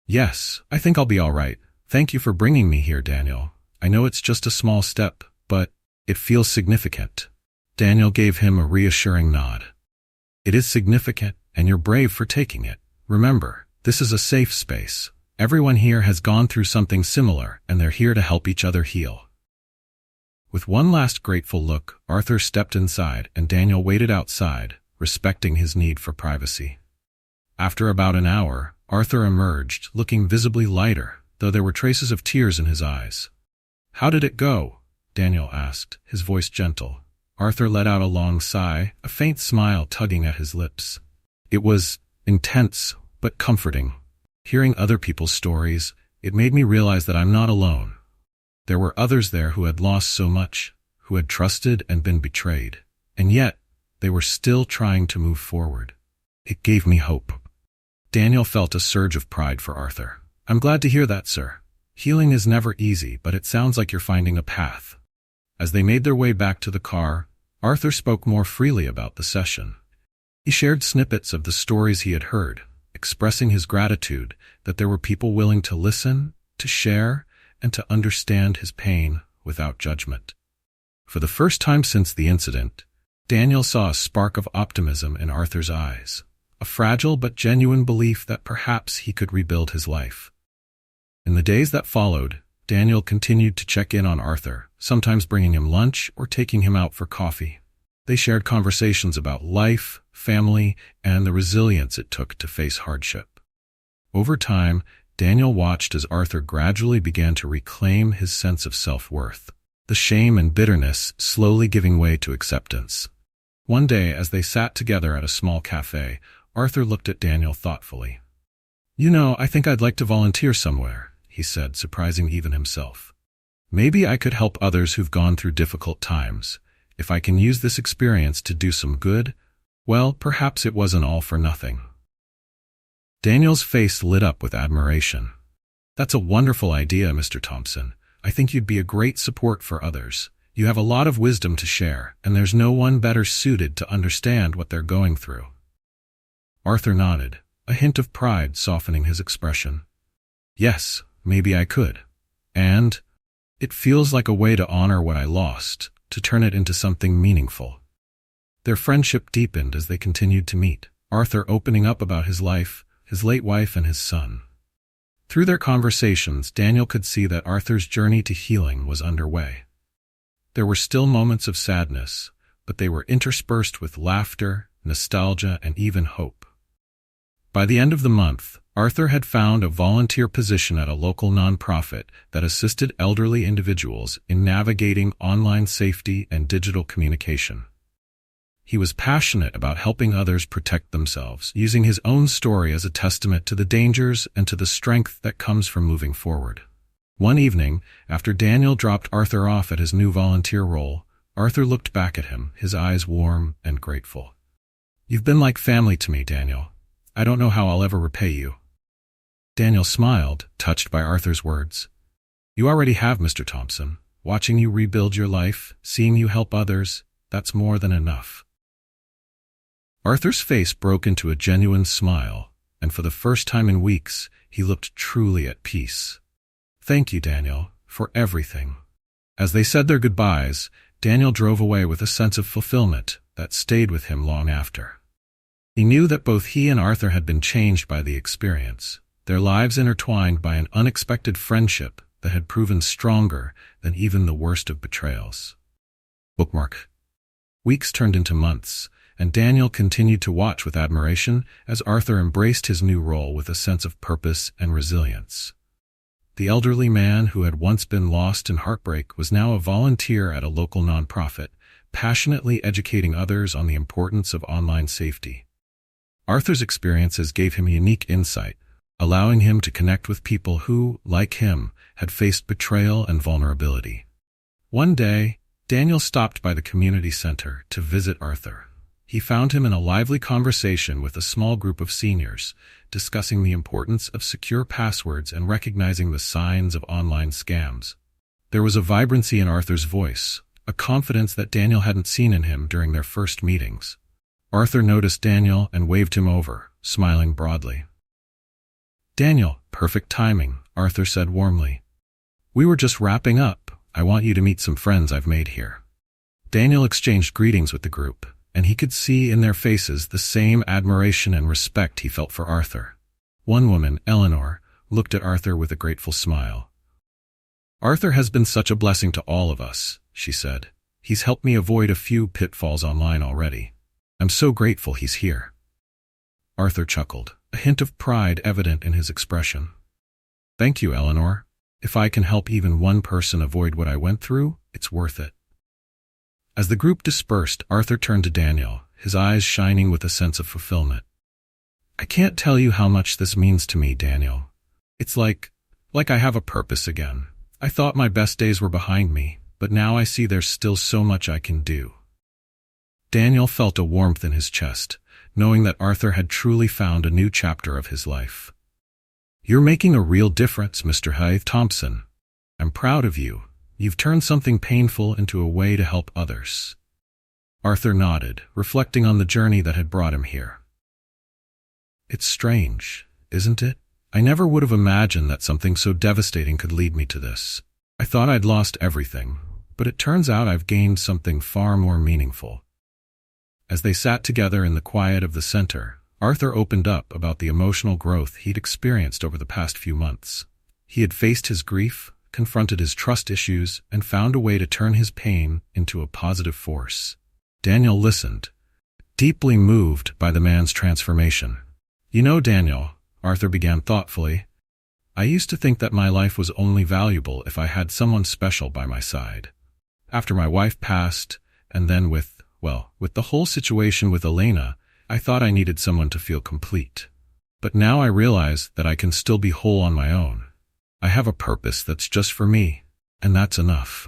"Yes, I think I'll be all right. Thank you for bringing me here, Daniel. I know it's just a small step, but it feels significant." Daniel gave him a reassuring nod. "It is significant, and you're brave for taking it. Remember, this is a safe space. Everyone here has gone through something similar, and they're here to help each other heal." With one last grateful look, Arthur stepped inside and Daniel waited outside, respecting his need for privacy. After about an hour, Arthur emerged, looking visibly lighter, though there were traces of tears in his eyes. "How did it go?" Daniel asked, his voice gentle. Arthur let out a long sigh, a faint smile tugging at his lips. "It was intense, but comforting. Hearing other people's stories, it made me realize that I'm not alone. There were others there who had lost so much, who had trusted and been betrayed, and yet they were still trying to move forward. It gave me hope." Daniel felt a surge of pride for Arthur. "I'm glad to hear that, sir. Healing is never easy, but it sounds like you're finding a path." As they made their way back to the car, Arthur spoke more freely about the session. He shared snippets of the stories he had heard, expressing his gratitude that there were people willing to listen, to share, and to understand his pain without judgment. For the first time since the incident, Daniel saw a spark of optimism in Arthur's eyes, a fragile but genuine belief that perhaps he could rebuild his life. In the days that followed, Daniel continued to check in on Arthur, sometimes bringing him lunch or taking him out for coffee. They shared conversations about life, family, and the resilience it took to face hardship. Over time, Daniel watched as Arthur gradually began to reclaim his sense of self-worth, the shame and bitterness slowly giving way to acceptance. One day, as they sat together at a small cafe, Arthur looked at Daniel thoughtfully. "You know, I think I'd like to volunteer somewhere," he said, surprising even himself. "Maybe I could help others who've gone through difficult times. If I can use this experience to do some good, well, perhaps it wasn't all for nothing." Daniel's face lit up with admiration. "That's a wonderful idea, Mr. Thompson. I think you'd be a great support for others. You have a lot of wisdom to share, and there's no one better suited to understand what they're going through." Arthur nodded, a hint of pride softening his expression. "Yes, maybe I could. And it feels like a way to honor what I lost, to turn it into something meaningful." Their friendship deepened as they continued to meet, Arthur opening up about his life, his late wife, and his son. Through their conversations, Daniel could see that Arthur's journey to healing was underway. There were still moments of sadness, but they were interspersed with laughter, nostalgia, and even hope. By the end of the month, Arthur had found a volunteer position at a local nonprofit that assisted elderly individuals in navigating online safety and digital communication. He was passionate about helping others protect themselves, using his own story as a testament to the dangers and to the strength that comes from moving forward. One evening, after Daniel dropped Arthur off at his new volunteer role, Arthur looked back at him, his eyes warm and grateful. "You've been like family to me, Daniel. I don't know how I'll ever repay you." Daniel smiled, touched by Arthur's words. "You already have, Mr. Thompson. Watching you rebuild your life, seeing you help others, that's more than enough." Arthur's face broke into a genuine smile, and for the first time in weeks, he looked truly at peace. "Thank you, Daniel, for everything." As they said their goodbyes, Daniel drove away with a sense of fulfillment that stayed with him long after. He knew that both he and Arthur had been changed by the experience, their lives intertwined by an unexpected friendship that had proven stronger than even the worst of betrayals. Bookmark. Weeks turned into months, and Daniel continued to watch with admiration as Arthur embraced his new role with a sense of purpose and resilience. The elderly man who had once been lost in heartbreak was now a volunteer at a local nonprofit, passionately educating others on the importance of online safety. Arthur's experiences gave him unique insight, allowing him to connect with people who, like him, had faced betrayal and vulnerability. One day, Daniel stopped by the community center to visit Arthur. He found him in a lively conversation with a small group of seniors, discussing the importance of secure passwords and recognizing the signs of online scams. There was a vibrancy in Arthur's voice, a confidence that Daniel hadn't seen in him during their first meetings. Arthur noticed Daniel and waved him over, smiling broadly. "Daniel, perfect timing," Arthur said warmly. "We were just wrapping up. I want you to meet some friends I've made here." Daniel exchanged greetings with the group, and he could see in their faces the same admiration and respect he felt for Arthur. One woman, Eleanor, looked at Arthur with a grateful smile. "Arthur has been such a blessing to all of us. she said. "He's helped me avoid a few pitfalls online already. I'm so grateful he's here." Arthur chuckled, a hint of pride evident in his expression. "Thank you, Eleanor. If I can help even one person avoid what I went through, it's worth it." As the group dispersed, Arthur turned to Daniel, his eyes shining with a sense of fulfillment. "I can't tell you how much this means to me, Daniel. It's like I have a purpose again. I thought my best days were behind me, but now I see there's still so much I can do." Daniel felt a warmth in his chest, knowing that Arthur had truly found a new chapter of his life. "You're making a real difference, Mr. Hythe Thompson. I'm proud of you. You've turned something painful into a way to help others." Arthur nodded, reflecting on the journey that had brought him here. "It's strange, isn't it? I never would have imagined that something so devastating could lead me to this. I thought I'd lost everything, but it turns out I've gained something far more meaningful." As they sat together in the quiet of the center, Arthur opened up about the emotional growth he'd experienced over the past few months. He had faced his grief, confronted his trust issues, and found a way to turn his pain into a positive force. Daniel listened, deeply moved by the man's transformation. "You know, Daniel," Arthur began thoughtfully, "I used to think that my life was only valuable if I had someone special by my side. After my wife passed, and then with the whole situation with Elena, I thought I needed someone to feel complete. But now I realize that I can still be whole on my own. I have a purpose that's just for me, and that's enough."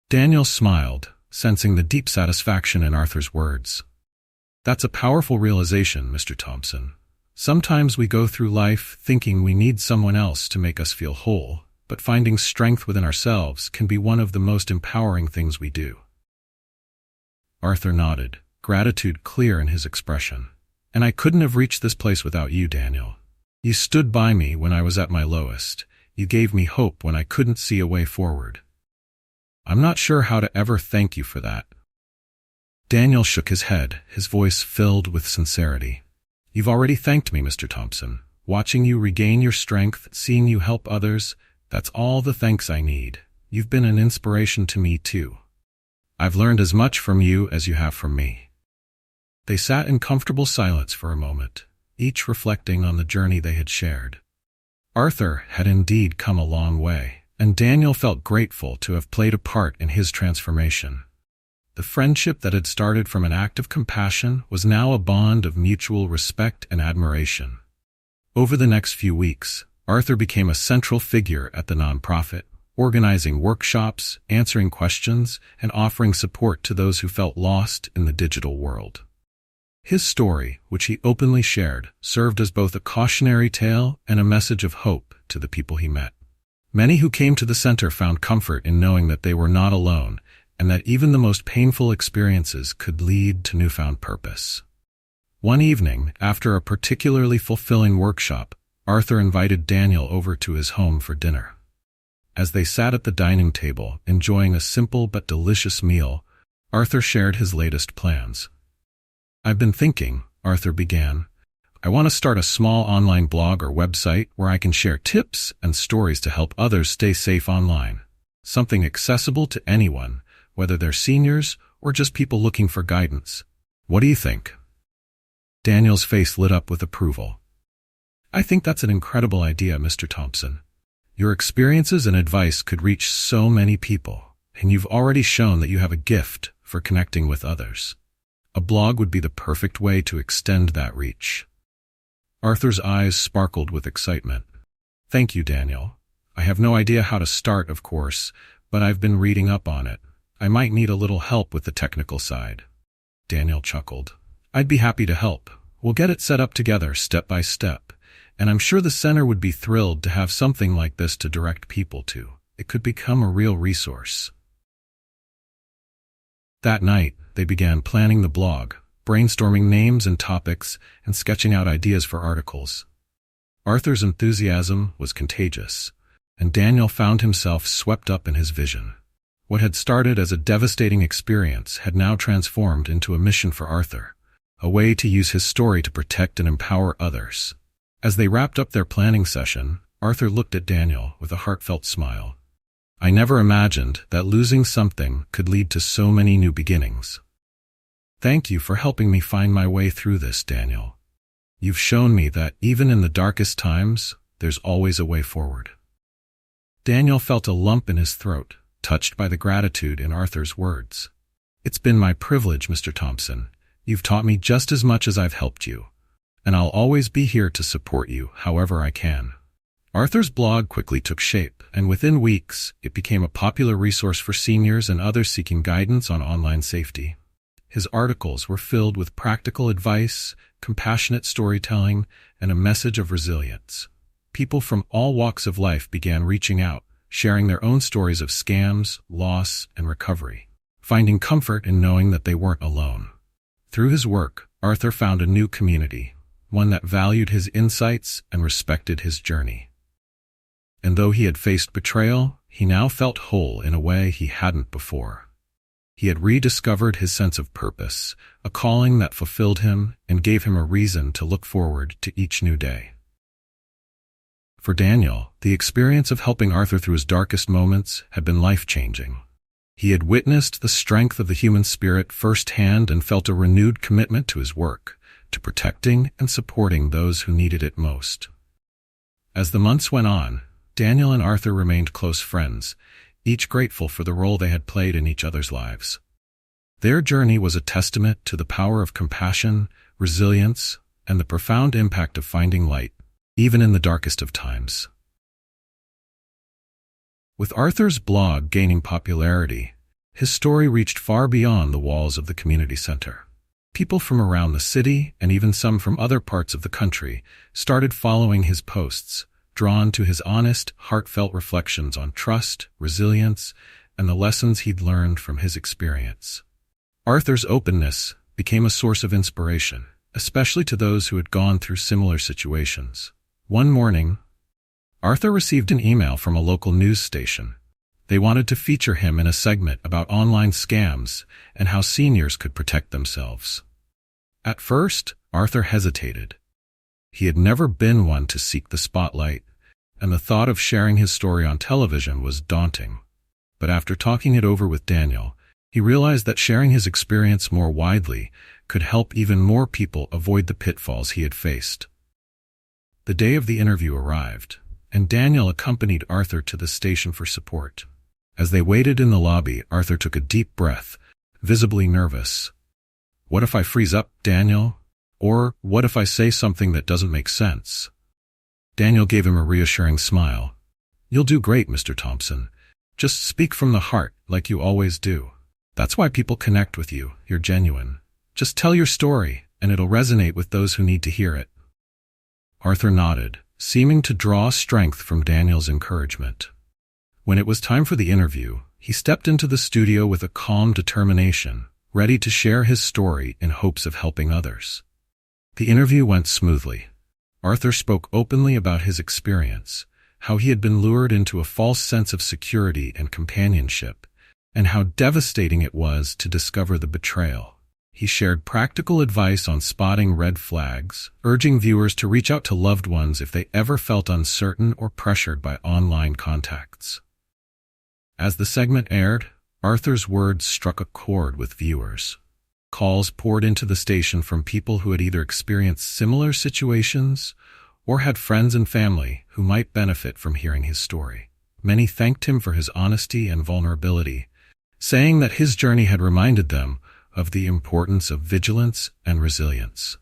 Daniel smiled, sensing the deep satisfaction in Arthur's words. "That's a powerful realization, Mr. Thompson. Sometimes we go through life thinking we need someone else to make us feel whole, but finding strength within ourselves can be one of the most empowering things we do." Arthur nodded, gratitude clear in his expression. "And I couldn't have reached this place without you, Daniel. You stood by me when I was at my lowest. You gave me hope when I couldn't see a way forward. I'm not sure how to ever thank you for that." Daniel shook his head, his voice filled with sincerity. "You've already thanked me, Mr. Thompson. Watching you regain your strength, seeing you help others, that's all the thanks I need. You've been an inspiration to me, too. I've learned as much from you as you have from me." They sat in comfortable silence for a moment, each reflecting on the journey they had shared. Arthur had indeed come a long way, and Daniel felt grateful to have played a part in his transformation. The friendship that had started from an act of compassion was now a bond of mutual respect and admiration. Over the next few weeks, Arthur became a central figure at the nonprofit, organizing workshops, answering questions, and offering support to those who felt lost in the digital world. His story, which he openly shared, served as both a cautionary tale and a message of hope to the people he met. Many who came to the center found comfort in knowing that they were not alone, and that even the most painful experiences could lead to newfound purpose. One evening, after a particularly fulfilling workshop, Arthur invited Daniel over to his home for dinner. As they sat at the dining table, enjoying a simple but delicious meal, Arthur shared his latest plans. "I've been thinking," Arthur began, "I want to start a small online blog or website where I can share tips and stories to help others stay safe online. Something accessible to anyone, whether they're seniors or just people looking for guidance. What do you think?" Daniel's face lit up with approval. "I think that's an incredible idea, Mr. Thompson. Your experiences and advice could reach so many people, and you've already shown that you have a gift for connecting with others. A blog would be the perfect way to extend that reach." Arthur's eyes sparkled with excitement. "Thank you, Daniel. I have no idea how to start, of course, but I've been reading up on it. I might need a little help with the technical side." Daniel chuckled. "I'd be happy to help. We'll get it set up together step by step, and I'm sure the center would be thrilled to have something like this to direct people to. It could become a real resource." That night, they began planning the blog, brainstorming names and topics, and sketching out ideas for articles. Arthur's enthusiasm was contagious, and Daniel found himself swept up in his vision. What had started as a devastating experience had now transformed into a mission for Arthur, a way to use his story to protect and empower others. As they wrapped up their planning session, Arthur looked at Daniel with a heartfelt smile. I never imagined that losing something could lead to so many new beginnings. Thank you for helping me find my way through this, Daniel. You've shown me that even in the darkest times, there's always a way forward." Daniel felt a lump in his throat, touched by the gratitude in Arthur's words. "It's been my privilege, Mr. Thompson. You've taught me just as much as I've helped you, and I'll always be here to support you however I can." Arthur's blog quickly took shape, and within weeks, it became a popular resource for seniors and others seeking guidance on online safety. His articles were filled with practical advice, compassionate storytelling, and a message of resilience. People from all walks of life began reaching out, sharing their own stories of scams, loss, and recovery, finding comfort in knowing that they weren't alone. Through his work, Arthur found a new community, one that valued his insights and respected his journey. And though he had faced betrayal, he now felt whole in a way he hadn't before. He had rediscovered his sense of purpose, a calling that fulfilled him and gave him a reason to look forward to each new day. For Daniel, the experience of helping Arthur through his darkest moments had been life-changing. He had witnessed the strength of the human spirit firsthand and felt a renewed commitment to his work, to protecting and supporting those who needed it most. As the months went on, Daniel and Arthur remained close friends, each grateful for the role they had played in each other's lives. Their journey was a testament to the power of compassion, resilience, and the profound impact of finding light, even in the darkest of times. With Arthur's blog gaining popularity, his story reached far beyond the walls of the community center. People from around the city, and even some from other parts of the country, started following his posts, drawn to his honest, heartfelt reflections on trust, resilience, and the lessons he'd learned from his experience. Arthur's openness became a source of inspiration, especially to those who had gone through similar situations. One morning, Arthur received an email from a local news station. They wanted to feature him in a segment about online scams and how seniors could protect themselves. At first, Arthur hesitated. He had never been one to seek the spotlight, and the thought of sharing his story on television was daunting. But after talking it over with Daniel, he realized that sharing his experience more widely could help even more people avoid the pitfalls he had faced. The day of the interview arrived, and Daniel accompanied Arthur to the station for support. As they waited in the lobby, Arthur took a deep breath, visibly nervous. "What if I freeze up, Daniel? Or what if I say something that doesn't make sense?" Daniel gave him a reassuring smile. "You'll do great, Mr. Thompson. Just speak from the heart, like you always do. That's why people connect with you. You're genuine. Just tell your story, and it'll resonate with those who need to hear it." Arthur nodded, seeming to draw strength from Daniel's encouragement. When it was time for the interview, he stepped into the studio with a calm determination, ready to share his story in hopes of helping others. The interview went smoothly. Arthur spoke openly about his experience, how he had been lured into a false sense of security and companionship, and how devastating it was to discover the betrayal. He shared practical advice on spotting red flags, urging viewers to reach out to loved ones if they ever felt uncertain or pressured by online contacts. As the segment aired, Arthur's words struck a chord with viewers. Calls poured into the station from people who had either experienced similar situations or had friends and family who might benefit from hearing his story. Many thanked him for his honesty and vulnerability, saying that his journey had reminded them of the importance of vigilance and resilience.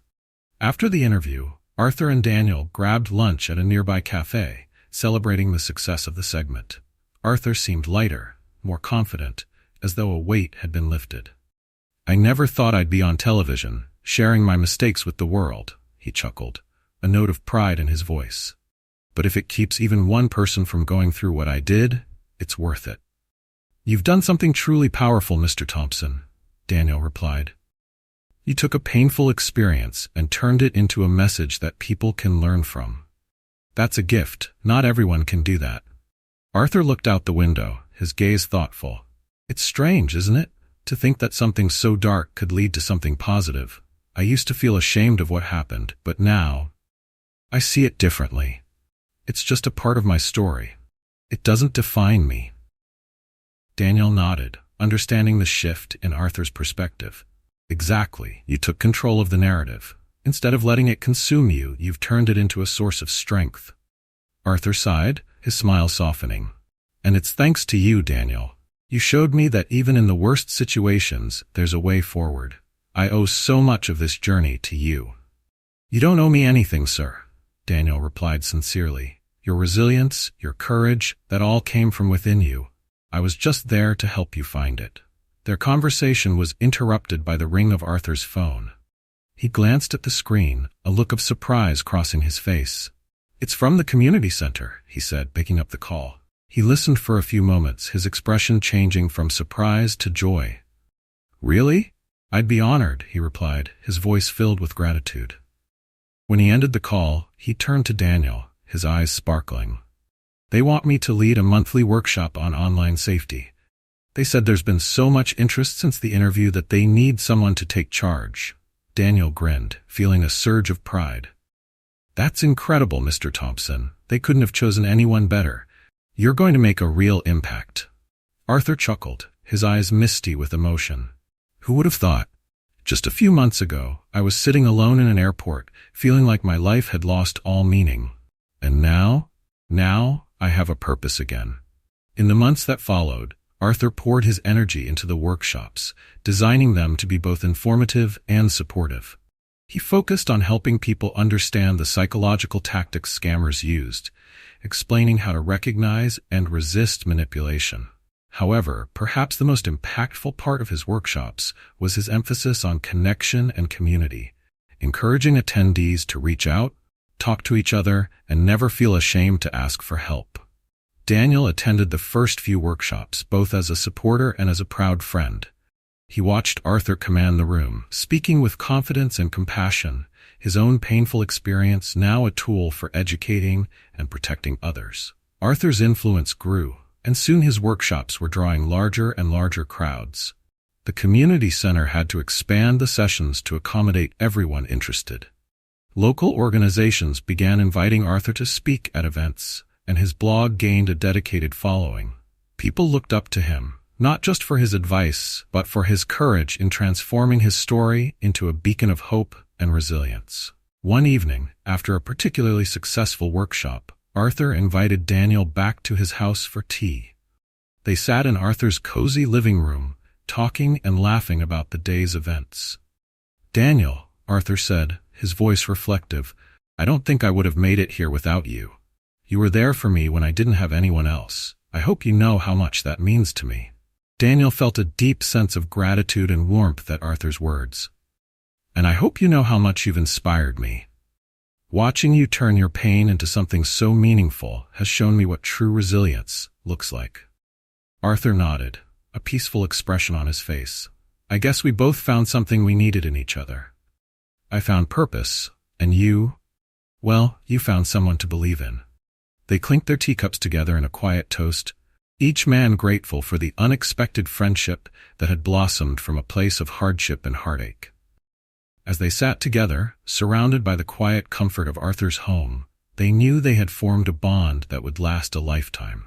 After the interview, Arthur and Daniel grabbed lunch at a nearby cafe, celebrating the success of the segment. Arthur seemed lighter, more confident, as though a weight had been lifted. "I never thought I'd be on television, sharing my mistakes with the world," he chuckled, a note of pride in his voice. "But if it keeps even one person from going through what I did, it's worth it." "You've done something truly powerful, Mr. Thompson," Daniel replied. "You took a painful experience and turned it into a message that people can learn from. That's a gift. Not everyone can do that." Arthur looked out the window, his gaze thoughtful. "It's strange, isn't it? To think that something so dark could lead to something positive. I used to feel ashamed of what happened, but now I see it differently. It's just a part of my story. It doesn't define me." Daniel nodded, understanding the shift in Arthur's perspective. Exactly. You took control of the narrative. Instead of letting it consume you, you've turned it into a source of strength. Arthur sighed, his smile softening. And it's thanks to you, Daniel. You showed me that even in the worst situations, there's a way forward. I owe so much of this journey to you. You don't owe me anything, sir, Daniel replied sincerely. Your resilience, your courage, that all came from within you. I was just there to help you find it. Their conversation was interrupted by the ring of Arthur's phone. He glanced at the screen, a look of surprise crossing his face. It's from the community center, he said, picking up the call. He listened for a few moments, his expression changing from surprise to joy. Really? I'd be honored, he replied, his voice filled with gratitude. When he ended the call, he turned to Daniel, his eyes sparkling. They want me to lead a monthly workshop on online safety. They said there's been so much interest since the interview that they need someone to take charge. Daniel grinned, feeling a surge of pride. That's incredible, Mr. Thompson. They couldn't have chosen anyone better. You're going to make a real impact. Arthur chuckled, his eyes misty with emotion. Who would have thought? Just a few months ago, I was sitting alone in an airport, feeling like my life had lost all meaning. And now I have a purpose again. In the months that followed, Arthur poured his energy into the workshops, designing them to be both informative and supportive. He focused on helping people understand the psychological tactics scammers used, explaining how to recognize and resist manipulation. However, perhaps the most impactful part of his workshops was his emphasis on connection and community, encouraging attendees to reach out, talk to each other, and never feel ashamed to ask for help. Daniel attended the first few workshops, both as a supporter and as a proud friend. He watched Arthur command the room, speaking with confidence and compassion, his own painful experience now a tool for educating and protecting others. Arthur's influence grew, and soon his workshops were drawing larger and larger crowds. The community center had to expand the sessions to accommodate everyone interested. Local organizations began inviting Arthur to speak at events, and his blog gained a dedicated following. People looked up to him, not just for his advice, but for his courage in transforming his story into a beacon of hope and resilience. One evening, after a particularly successful workshop, Arthur invited Daniel back to his house for tea. They sat in Arthur's cozy living room, talking and laughing about the day's events. Daniel, Arthur said, his voice reflective, I don't think I would have made it here without you. You were there for me when I didn't have anyone else. I hope you know how much that means to me. Daniel felt a deep sense of gratitude and warmth at Arthur's words. And I hope you know how much you've inspired me. Watching you turn your pain into something so meaningful has shown me what true resilience looks like. Arthur nodded, a peaceful expression on his face. I guess we both found something we needed in each other. I found purpose, and you found someone to believe in. They clinked their teacups together in a quiet toast, each man grateful for the unexpected friendship that had blossomed from a place of hardship and heartache. As they sat together, surrounded by the quiet comfort of Arthur's home, they knew they had formed a bond that would last a lifetime.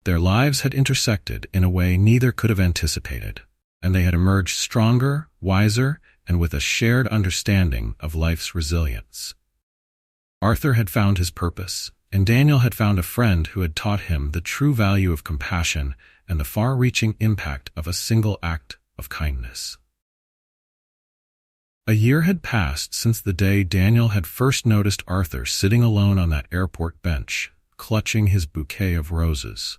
Their lives had intersected in a way neither could have anticipated, and they had emerged stronger, wiser, and with a shared understanding of life's resilience. Arthur had found his purpose, and Daniel had found a friend who had taught him the true value of compassion and the far-reaching impact of a single act of kindness. A year had passed since the day Daniel had first noticed Arthur sitting alone on that airport bench, clutching his bouquet of roses.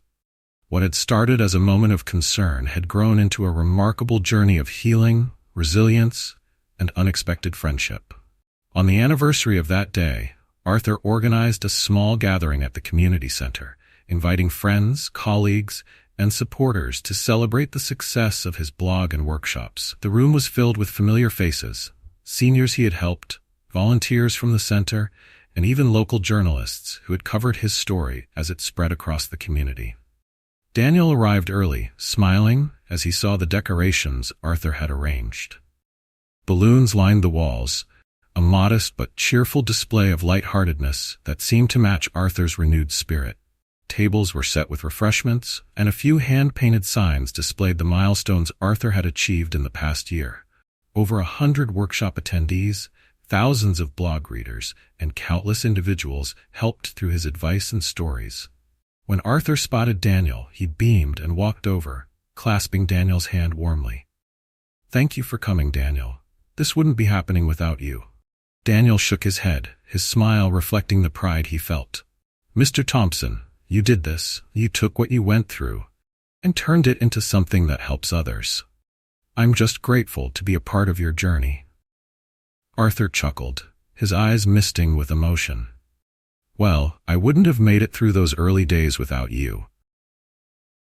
What had started as a moment of concern had grown into a remarkable journey of healing, resilience, and unexpected friendship. On the anniversary of that day, Arthur organized a small gathering at the community center, inviting friends, colleagues, and supporters to celebrate the success of his blog and workshops. The room was filled with familiar faces, seniors he had helped, volunteers from the center, and even local journalists who had covered his story as it spread across the community. Daniel arrived early, smiling as he saw the decorations Arthur had arranged. Balloons lined the walls, a modest but cheerful display of lightheartedness that seemed to match Arthur's renewed spirit. Tables were set with refreshments, and a few hand-painted signs displayed the milestones Arthur had achieved in the past year. Over 100 workshop attendees, thousands of blog readers, and countless individuals helped through his advice and stories. When Arthur spotted Daniel, he beamed and walked over, clasping Daniel's hand warmly. "Thank you for coming, Daniel. This wouldn't be happening without you." Daniel shook his head, his smile reflecting the pride he felt. "Mr. Thompson, you did this. You took what you went through and turned it into something that helps others. I'm just grateful to be a part of your journey." Arthur chuckled, his eyes misting with emotion. "Well, I wouldn't have made it through those early days without you.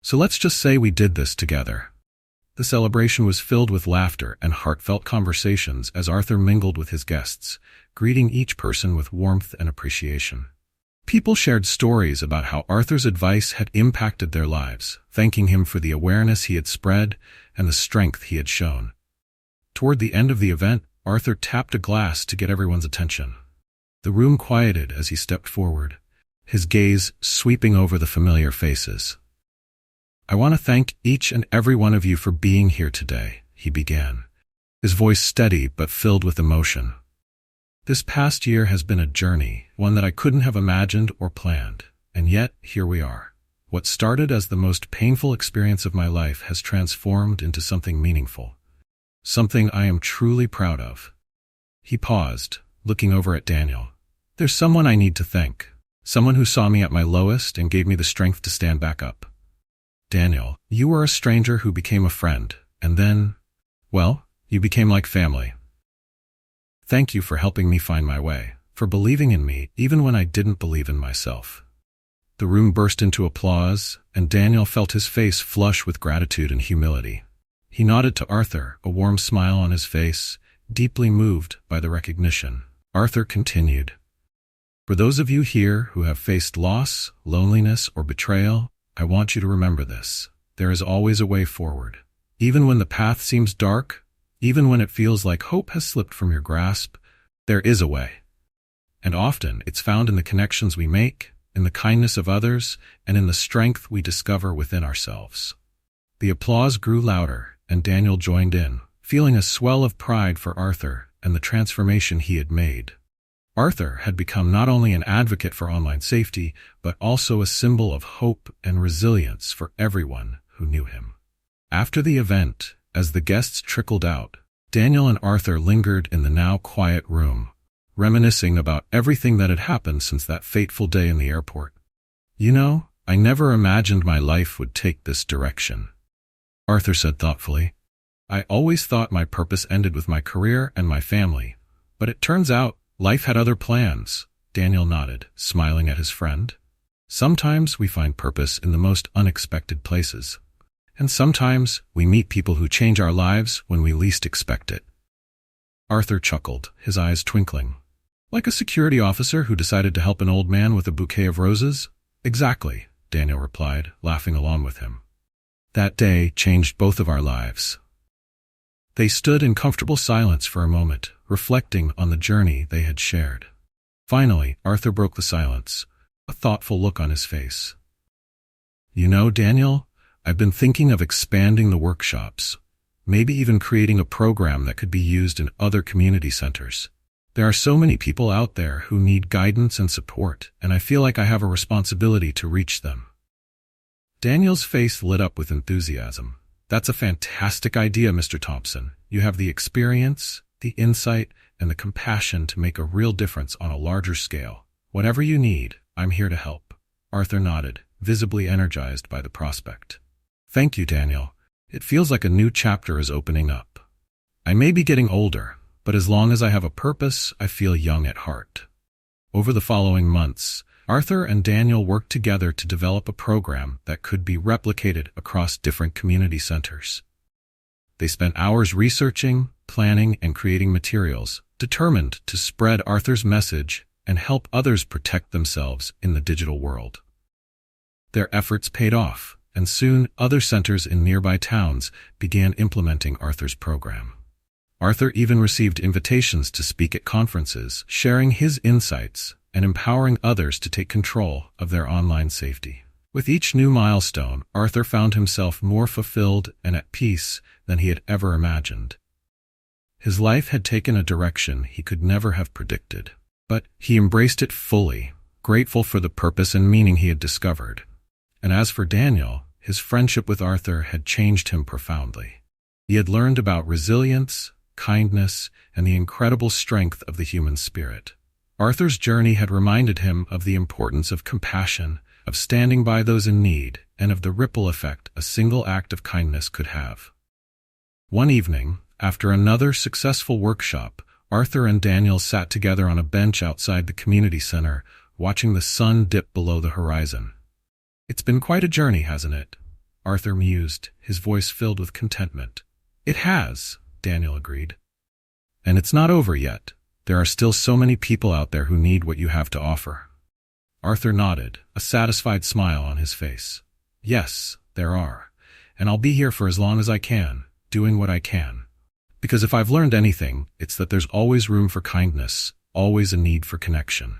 So let's just say we did this together." The celebration was filled with laughter and heartfelt conversations as Arthur mingled with his guests, greeting each person with warmth and appreciation. People shared stories about how Arthur's advice had impacted their lives, thanking him for the awareness he had spread and the strength he had shown. Toward the end of the event, Arthur tapped a glass to get everyone's attention. The room quieted as he stepped forward, his gaze sweeping over the familiar faces. "I want to thank each and every one of you for being here today," he began, his voice steady but filled with emotion. "This past year has been a journey, one that I couldn't have imagined or planned, and yet here we are. What started as the most painful experience of my life has transformed into something meaningful, something I am truly proud of." He paused, looking over at Daniel. "There's someone I need to thank, someone who saw me at my lowest and gave me the strength to stand back up. Daniel, you were a stranger who became a friend, and then, well, you became like family. Thank you for helping me find my way, for believing in me even when I didn't believe in myself." The room burst into applause, and Daniel felt his face flush with gratitude and humility. He nodded to Arthur, a warm smile on his face, deeply moved by the recognition. Arthur continued, "For those of you here who have faced loss, loneliness, or betrayal, I want you to remember this. There is always a way forward. Even when the path seems dark, even when it feels like hope has slipped from your grasp, there is a way. And often it's found in the connections we make, in the kindness of others, and in the strength we discover within ourselves." The applause grew louder, and Daniel joined in, feeling a swell of pride for Arthur and the transformation he had made. Arthur had become not only an advocate for online safety, but also a symbol of hope and resilience for everyone who knew him. After the event, as the guests trickled out, Daniel and Arthur lingered in the now quiet room, reminiscing about everything that had happened since that fateful day in the airport. "You know, I never imagined my life would take this direction," Arthur said thoughtfully. "I always thought my purpose ended with my career and my family, but it turns out life had other plans." Daniel nodded, smiling at his friend. "Sometimes we find purpose in the most unexpected places, and sometimes we meet people who change our lives when we least expect it." Arthur chuckled, his eyes twinkling. "Like a security officer who decided to help an old man with a bouquet of roses?" "Exactly," Daniel replied, laughing along with him. "That day changed both of our lives." They stood in comfortable silence for a moment, reflecting on the journey they had shared. Finally, Arthur broke the silence, a thoughtful look on his face. "You know, Daniel, I've been thinking of expanding the workshops, maybe even creating a program that could be used in other community centers. There are so many people out there who need guidance and support, and I feel like I have a responsibility to reach them." Daniel's face lit up with enthusiasm. "That's a fantastic idea, Mr. Thompson. You have the experience, the insight, and the compassion to make a real difference on a larger scale. Whatever you need, I'm here to help." Arthur nodded, visibly energized by the prospect. "Thank you, Daniel. It feels like a new chapter is opening up. I may be getting older, but as long as I have a purpose, I feel young at heart." Over the following months, Arthur and Daniel worked together to develop a program that could be replicated across different community centers. They spent hours researching, planning, and creating materials, determined to spread Arthur's message and help others protect themselves in the digital world. Their efforts paid off, and soon other centers in nearby towns began implementing Arthur's program. Arthur even received invitations to speak at conferences, sharing his insights and empowering others to take control of their online safety. With each new milestone, Arthur found himself more fulfilled and at peace than he had ever imagined. His life had taken a direction he could never have predicted, but he embraced it fully, grateful for the purpose and meaning he had discovered. And as for Daniel, his friendship with Arthur had changed him profoundly. He had learned about resilience, kindness, and the incredible strength of the human spirit. Arthur's journey had reminded him of the importance of compassion, of standing by those in need, and of the ripple effect a single act of kindness could have. One evening, after another successful workshop, Arthur and Daniel sat together on a bench outside the community center, watching the sun dip below the horizon. "It's been quite a journey, hasn't it?" Arthur mused, his voice filled with contentment. "It has," Daniel agreed. "And it's not over yet. There are still so many people out there who need what you have to offer." Arthur nodded, a satisfied smile on his face. "Yes, there are. And I'll be here for as long as I can, doing what I can. Because if I've learned anything, it's that there's always room for kindness, always a need for connection."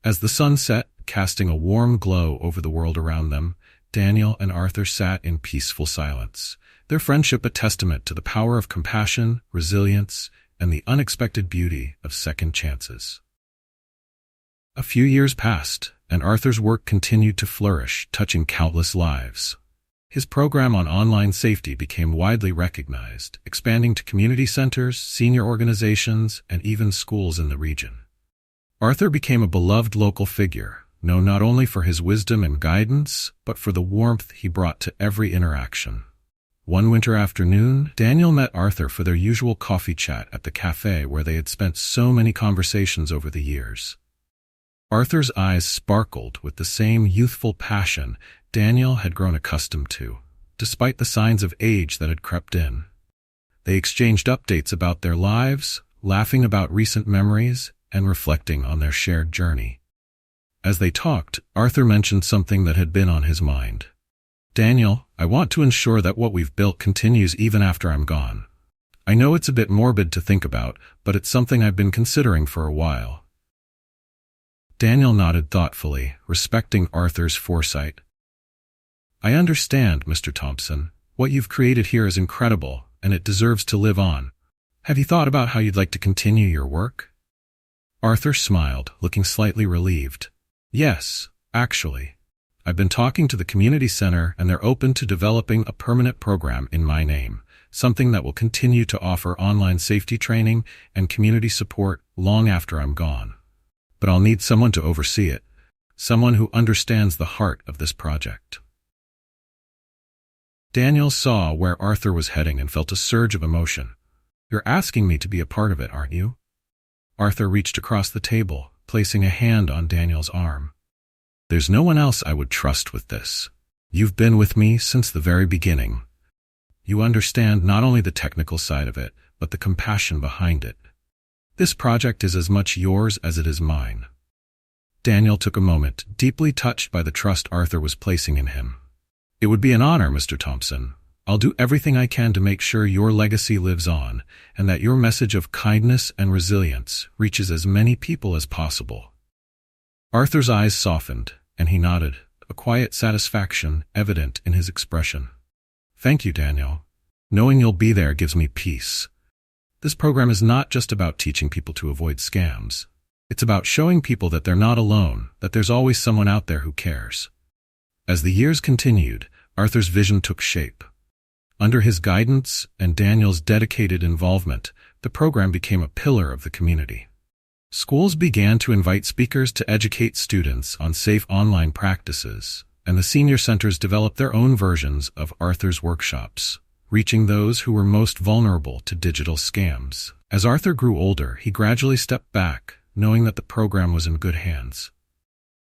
As the sun set, casting a warm glow over the world around them, Daniel and Arthur sat in peaceful silence, their friendship a testament to the power of compassion, resilience, and the unexpected beauty of second chances. A few years passed, and Arthur's work continued to flourish, touching countless lives. His program on online safety became widely recognized, expanding to community centers, senior organizations, and even schools in the region. Arthur became a beloved local figure, known not only for his wisdom and guidance, but for the warmth he brought to every interaction. One winter afternoon, Daniel met Arthur for their usual coffee chat at the cafe where they had spent so many conversations over the years. Arthur's eyes sparkled with the same youthful passion Daniel had grown accustomed to, despite the signs of age that had crept in. They exchanged updates about their lives, laughing about recent memories, and reflecting on their shared journey. As they talked, Arthur mentioned something that had been on his mind. "Daniel, I want to ensure that what we've built continues even after I'm gone. I know it's a bit morbid to think about, but it's something I've been considering for a while." Daniel nodded thoughtfully, respecting Arthur's foresight. "I understand, Mr. Thompson. What you've created here is incredible, and it deserves to live on. Have you thought about how you'd like to continue your work?" Arthur smiled, looking slightly relieved. "Yes, actually. I've been talking to the community center, and they're open to developing a permanent program in my name, something that will continue to offer online safety training and community support long after I'm gone. But I'll need someone to oversee it, someone who understands the heart of this project." Daniel saw where Arthur was heading and felt a surge of emotion. "You're asking me to be a part of it, aren't you?" Arthur reached across the table, placing a hand on Daniel's arm. "There's no one else I would trust with this. You've been with me since the very beginning. You understand not only the technical side of it, but the compassion behind it. This project is as much yours as it is mine." Daniel took a moment, deeply touched by the trust Arthur was placing in him. "It would be an honor, Mr. Thompson. I'll do everything I can to make sure your legacy lives on, and that your message of kindness and resilience reaches as many people as possible." Arthur's eyes softened, and he nodded, a quiet satisfaction evident in his expression. "Thank you, Daniel. Knowing you'll be there gives me peace. This program is not just about teaching people to avoid scams. It's about showing people that they're not alone, that there's always someone out there who cares." As the years continued, Arthur's vision took shape. Under his guidance and Daniel's dedicated involvement, the program became a pillar of the community. Schools began to invite speakers to educate students on safe online practices, and the senior centers developed their own versions of Arthur's workshops, reaching those who were most vulnerable to digital scams. As Arthur grew older, he gradually stepped back, knowing that the program was in good hands.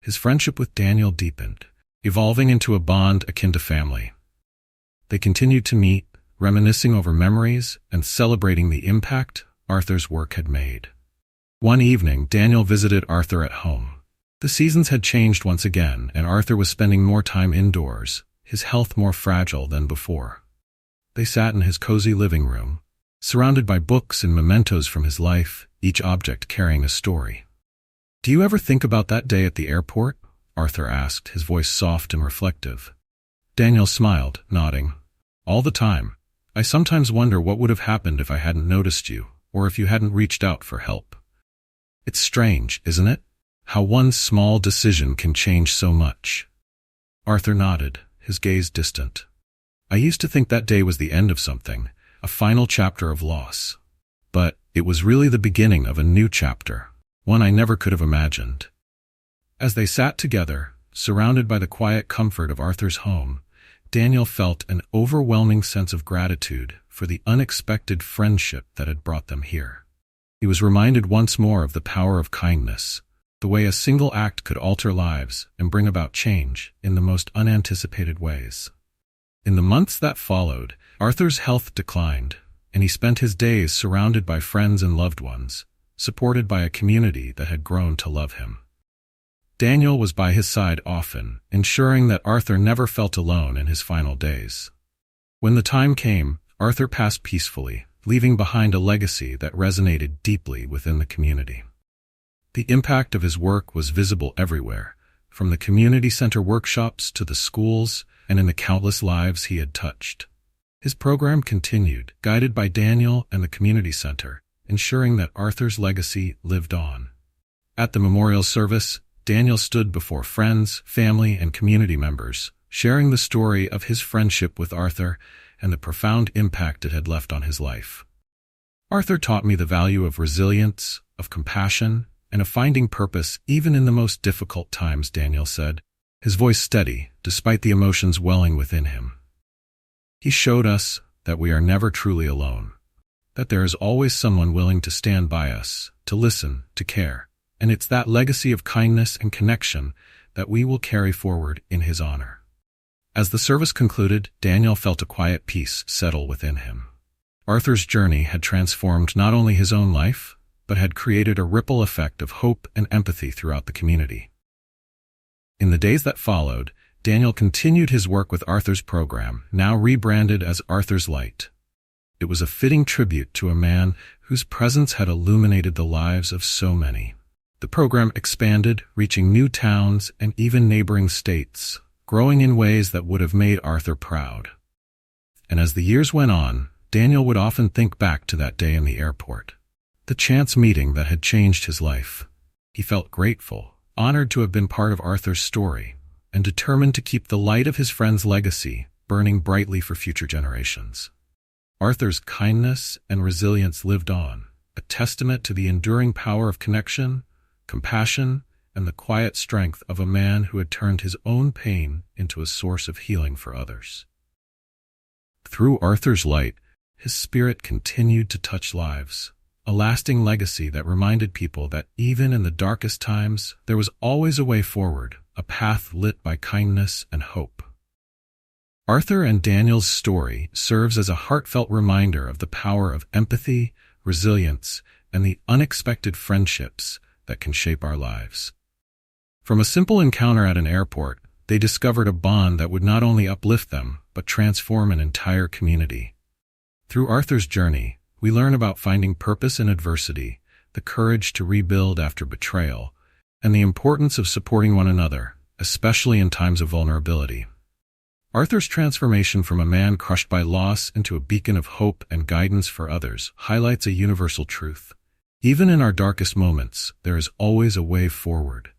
His friendship with Daniel deepened, evolving into a bond akin to family. They continued to meet, reminiscing over memories and celebrating the impact Arthur's work had made. One evening, Daniel visited Arthur at home. The seasons had changed once again, and Arthur was spending more time indoors, his health more fragile than before. They sat in his cozy living room, surrounded by books and mementos from his life, each object carrying a story. "Do you ever think about that day at the airport?" Arthur asked, his voice soft and reflective. Daniel smiled, nodding. All the time. I sometimes wonder what would have happened if I hadn't noticed you, or if you hadn't reached out for help. It's strange, isn't it? How one small decision can change so much. Arthur nodded, his gaze distant. I used to think that day was the end of something, a final chapter of loss. But it was really the beginning of a new chapter, one I never could have imagined. As they sat together, surrounded by the quiet comfort of Arthur's home, Daniel felt an overwhelming sense of gratitude for the unexpected friendship that had brought them here. He was reminded once more of the power of kindness, the way a single act could alter lives and bring about change in the most unanticipated ways. In the months that followed, Arthur's health declined, and he spent his days surrounded by friends and loved ones, supported by a community that had grown to love him. Daniel was by his side often, ensuring that Arthur never felt alone in his final days. When the time came, Arthur passed peacefully, leaving behind a legacy that resonated deeply within the community. The impact of his work was visible everywhere, from the community center workshops to the schools and in the countless lives he had touched. His program continued, guided by Daniel and the community center, ensuring that Arthur's legacy lived on. At the memorial service, Daniel stood before friends, family, and community members, sharing the story of his friendship with Arthur and the profound impact it had left on his life. Arthur taught me the value of resilience, of compassion, and of finding purpose even in the most difficult times, Daniel said, his voice steady despite the emotions welling within him. He showed us that we are never truly alone, that there is always someone willing to stand by us, to listen, to care, and it's that legacy of kindness and connection that we will carry forward in his honor. As the service concluded, Daniel felt a quiet peace settle within him. Arthur's journey had transformed not only his own life, but had created a ripple effect of hope and empathy throughout the community. In the days that followed, Daniel continued his work with Arthur's program, now rebranded as Arthur's Light. It was a fitting tribute to a man whose presence had illuminated the lives of so many. The program expanded, reaching new towns and even neighboring states, growing in ways that would have made Arthur proud. And as the years went on, Daniel would often think back to that day in the airport, the chance meeting that had changed his life. He felt grateful, honored to have been part of Arthur's story, and determined to keep the light of his friend's legacy burning brightly for future generations. Arthur's kindness and resilience lived on, a testament to the enduring power of connection, compassion, and the quiet strength of a man who had turned his own pain into a source of healing for others. Through Arthur's Light, his spirit continued to touch lives, a lasting legacy that reminded people that even in the darkest times, there was always a way forward, a path lit by kindness and hope. Arthur and Daniel's story serves as a heartfelt reminder of the power of empathy, resilience, and the unexpected friendships that can shape our lives. From a simple encounter at an airport, they discovered a bond that would not only uplift them, but transform an entire community. Through Arthur's journey, we learn about finding purpose in adversity, the courage to rebuild after betrayal, and the importance of supporting one another, especially in times of vulnerability. Arthur's transformation from a man crushed by loss into a beacon of hope and guidance for others highlights a universal truth. Even in our darkest moments, there is always a way forward.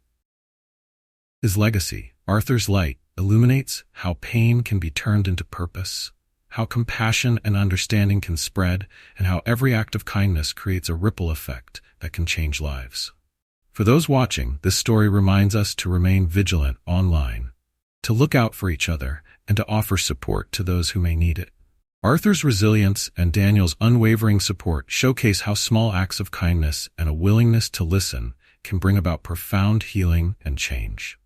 His legacy, Arthur's Light, illuminates how pain can be turned into purpose, how compassion and understanding can spread, and how every act of kindness creates a ripple effect that can change lives. For those watching, this story reminds us to remain vigilant online, to look out for each other, and to offer support to those who may need it. Arthur's resilience and Daniel's unwavering support showcase how small acts of kindness and a willingness to listen can bring about profound healing and change.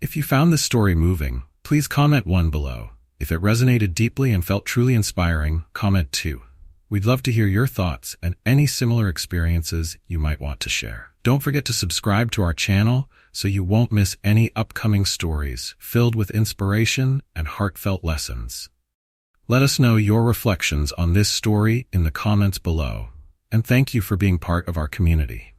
If you found this story moving, please comment 1 below. If it resonated deeply and felt truly inspiring, comment 2. We'd love to hear your thoughts and any similar experiences you might want to share. Don't forget to subscribe to our channel so you won't miss any upcoming stories filled with inspiration and heartfelt lessons. Let us know your reflections on this story in the comments below, and thank you for being part of our community.